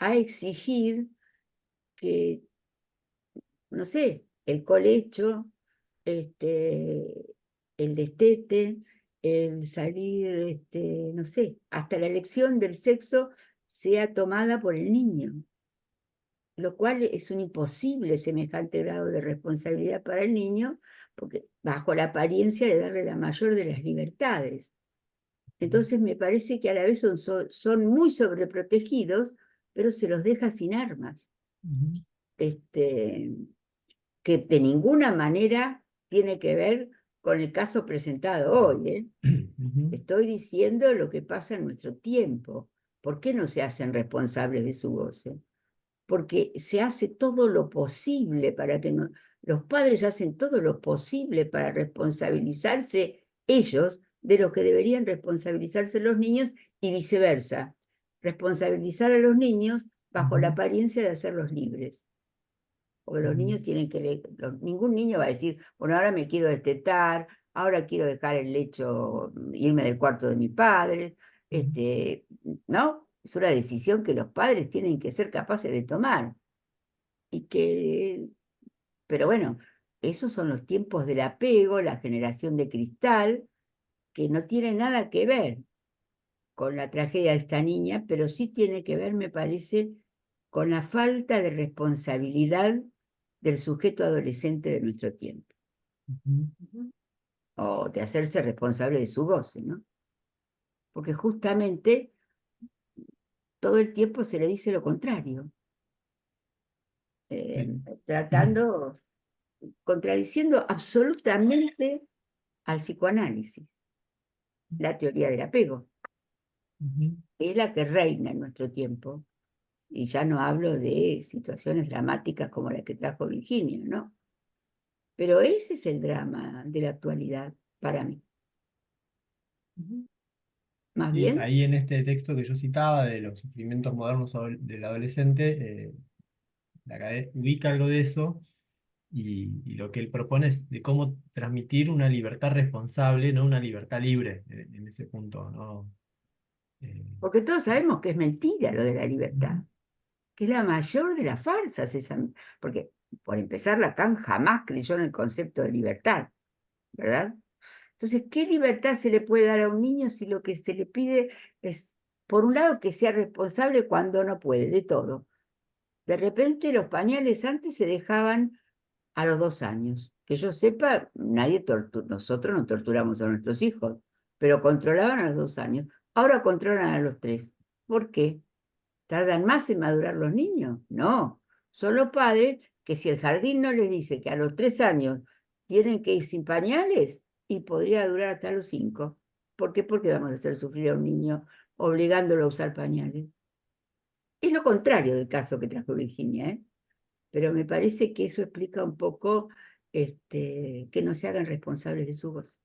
a exigir que, no sé, el colecho, el destete, el salir, no sé, hasta la elección del sexo sea tomada por el niño, lo cual es un imposible semejante grado de responsabilidad para el niño, porque bajo la apariencia de darle la mayor de las libertades. Entonces me parece que a la vez son muy sobreprotegidos, pero se los deja sin armas. Que de ninguna manera tiene que ver con el caso presentado hoy, ¿eh? Estoy diciendo lo que pasa en nuestro tiempo. ¿Por qué no se hacen responsables de su goce? Porque se hace todo lo posible para que no, los padres hacen todo lo posible para responsabilizarse ellos de lo que deberían responsabilizarse los niños y viceversa. Responsabilizar a los niños bajo la apariencia de hacerlos libres. Porque los niños tienen que, ningún niño va a decir, bueno, ahora me quiero destetar, ahora quiero dejar el lecho, irme del cuarto de mi padre, ¿no? Es una decisión que los padres tienen que ser capaces de tomar. Pero bueno, esos son los tiempos del apego, la generación de cristal, que no tiene nada que ver con la tragedia de esta niña, pero sí tiene que ver, me parece, con la falta de responsabilidad del sujeto adolescente de nuestro tiempo, o de hacerse responsable de su goce, ¿no? Porque justamente todo el tiempo se le dice lo contrario, contradiciendo absolutamente al psicoanálisis, la teoría del apego, es la que reina en nuestro tiempo. Y ya no hablo de situaciones dramáticas como la que trajo Virginia, ¿no? Pero ese es el drama de la actualidad para mí. Más Y bien, ahí en este texto que yo citaba de los sufrimientos modernos del adolescente, ubica algo de eso y lo que él propone es de cómo transmitir una libertad responsable, no una libertad libre en ese punto, ¿no? porque todos sabemos que es mentira lo de la libertad, que es la mayor de las farsas, porque por empezar Lacan jamás creyó en el concepto de libertad, ¿verdad? Entonces, ¿qué libertad se le puede dar a un niño si lo que se le pide es, por un lado, que sea responsable cuando no puede, de todo? De repente los pañales antes se dejaban a los 2 años. Que yo sepa, nosotros no torturamos a nuestros hijos, pero controlaban a los 2 años. Ahora controlan a los 3. ¿Por qué? ¿Tardan más en madurar los niños? No. Son los padres que si el jardín no les dice que a los 3 años tienen que ir sin pañales, y podría durar hasta los 5. ¿Por qué? Porque vamos a hacer sufrir a un niño obligándolo a usar pañales. Es lo contrario del caso que trajo Virginia, ¿eh? Pero me parece que eso explica un poco que no se hagan responsables de su goce.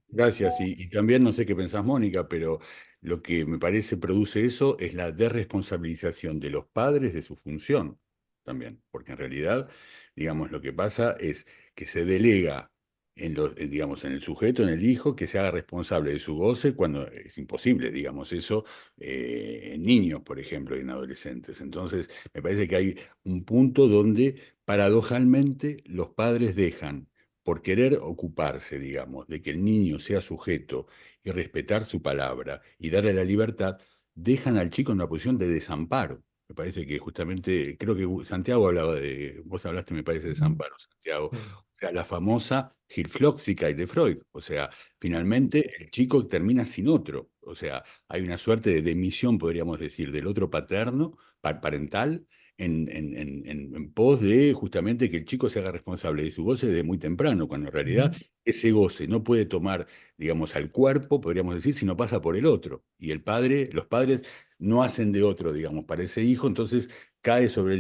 Gracias. Y también no sé qué pensás, Mónica, pero lo que me parece produce eso es la desresponsabilización de los padres de su función también, porque en realidad, digamos, lo que pasa es que se delega digamos, en el sujeto, en el hijo, que se haga responsable de su goce cuando es imposible, digamos, eso en niños, por ejemplo, y en adolescentes. Entonces, me parece que hay un punto donde paradojalmente los padres dejan por querer ocuparse, digamos, de que el niño sea sujeto y respetar su palabra y darle la libertad, dejan al chico en una posición de desamparo. Me parece que justamente, creo que Santiago hablaba vos hablaste, me parece, de Desamparo, Santiago. Sí. O sea, la famosa Hilflochzigkeit de Freud. O sea, finalmente el chico termina sin otro. O sea, hay una suerte de demisión, podríamos decir, del otro paterno, parental, en pos de justamente que el chico se haga responsable de su goce desde muy temprano, cuando en realidad ese goce no puede tomar, digamos, al cuerpo, podríamos decir, si no pasa por el otro. Y los padres no hacen de otro, digamos, para ese hijo, entonces cae sobre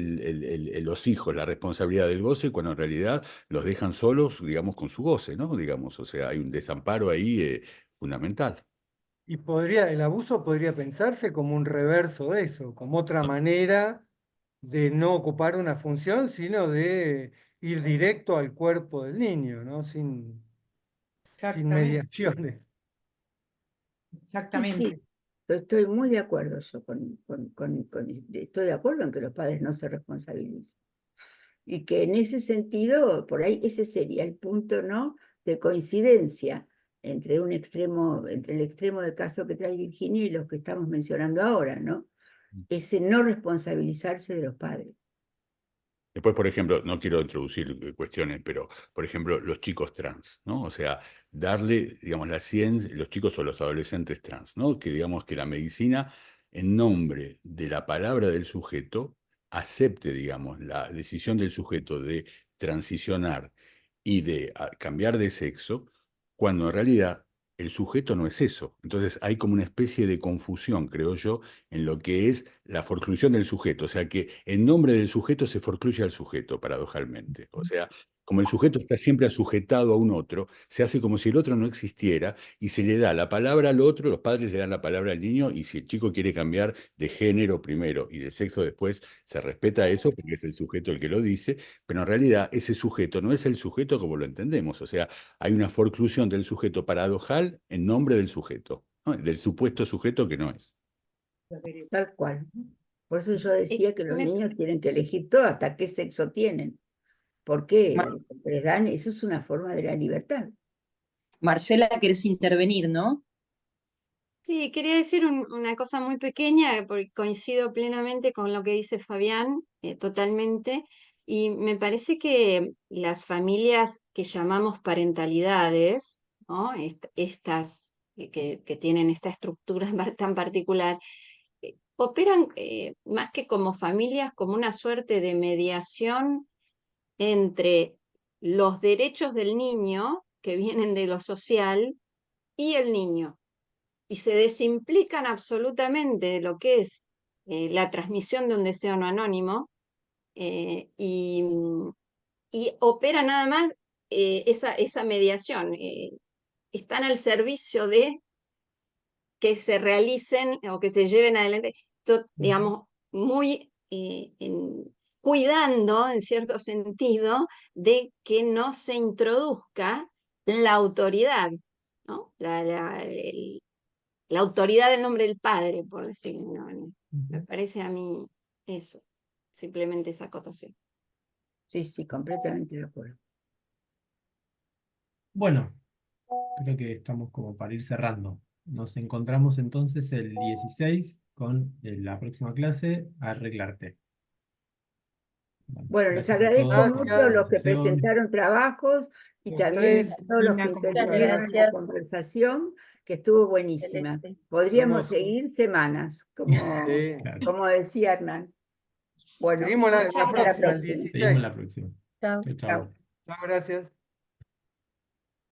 los hijos la responsabilidad del goce, cuando en realidad los dejan solos, digamos, con su goce, ¿no? Digamos, o sea, hay un desamparo ahí fundamental. Y el abuso podría pensarse como un reverso de eso, como otra manera de no ocupar una función, sino de ir directo al cuerpo del niño, ¿no? Sin Exactamente, mediaciones. Sí, exactamente. sí, estoy muy de acuerdo yo estoy de acuerdo en que los padres no se responsabilicen. Y que en ese sentido, por ahí ese sería el punto, ¿no?, de coincidencia entre entre el extremo del caso que trae Virginia y los que estamos mencionando ahora, ¿no? Ese no responsabilizarse de los padres. Después, por ejemplo, no quiero introducir cuestiones, pero, por ejemplo, los chicos trans, ¿no? O sea, darle, digamos, la ciencia, los chicos o los adolescentes trans, ¿no? Que digamos que la medicina, en nombre de la palabra del sujeto, acepte, digamos, la decisión del sujeto de transicionar y de cambiar de sexo, cuando en realidad el sujeto no es eso. Entonces hay como una especie de confusión, creo yo, en lo que es la forclusión del sujeto. O sea que en nombre del sujeto se forcluye al sujeto, paradojalmente. O sea, como el sujeto está siempre sujetado a un otro, se hace como si el otro no existiera y se le da la palabra al otro, los padres le dan la palabra al niño y si el chico quiere cambiar de género primero y de sexo después, se respeta eso porque es el sujeto el que lo dice, pero en realidad ese sujeto no es el sujeto como lo entendemos. O sea, hay una forclusión del sujeto paradojal en nombre del sujeto, ¿no? Del supuesto sujeto que no es. Tal cual. Por eso yo decía que los niños tienen que elegir todo, hasta qué sexo tienen. Porque les dan, eso es una forma de la libertad. Marcela, querés intervenir, ¿no? Sí, quería decir una cosa muy pequeña, porque coincido plenamente con lo que dice Fabián, totalmente, y me parece que las familias que llamamos parentalidades, ¿no? Estas que tienen esta estructura tan particular, operan más que como familias, como una suerte de mediación entre los derechos del niño, que vienen de lo social, y el niño. Y se desimplican absolutamente de lo que es la transmisión de un deseo no anónimo y opera nada más esa mediación. Están al servicio de que se realicen o que se lleven adelante, digamos, muy cuidando, en cierto sentido, de que no se introduzca la autoridad, ¿no? La autoridad del nombre del padre, por decirlo. ¿No? Me parece a mí eso, simplemente esa acotación. Sí, sí, completamente de acuerdo. Bueno, creo que estamos como para ir cerrando. Nos encontramos entonces el 16 con la próxima clase, Arreglarte. Bueno, les Gracias a agradezco todos por mucho la a los que atención. presentaron trabajos y Los también tres. a todos los que Muchas intervinieron en la gracias. conversación, que estuvo buenísima. Excelente. Podríamos Seguimos, seguir semanas, Claro. como decía Hernán. Bueno, seguimos la Muchas próxima, el gracias. 16. Seguimos la próxima. Chao. Chau, chao. chau. Chao, gracias.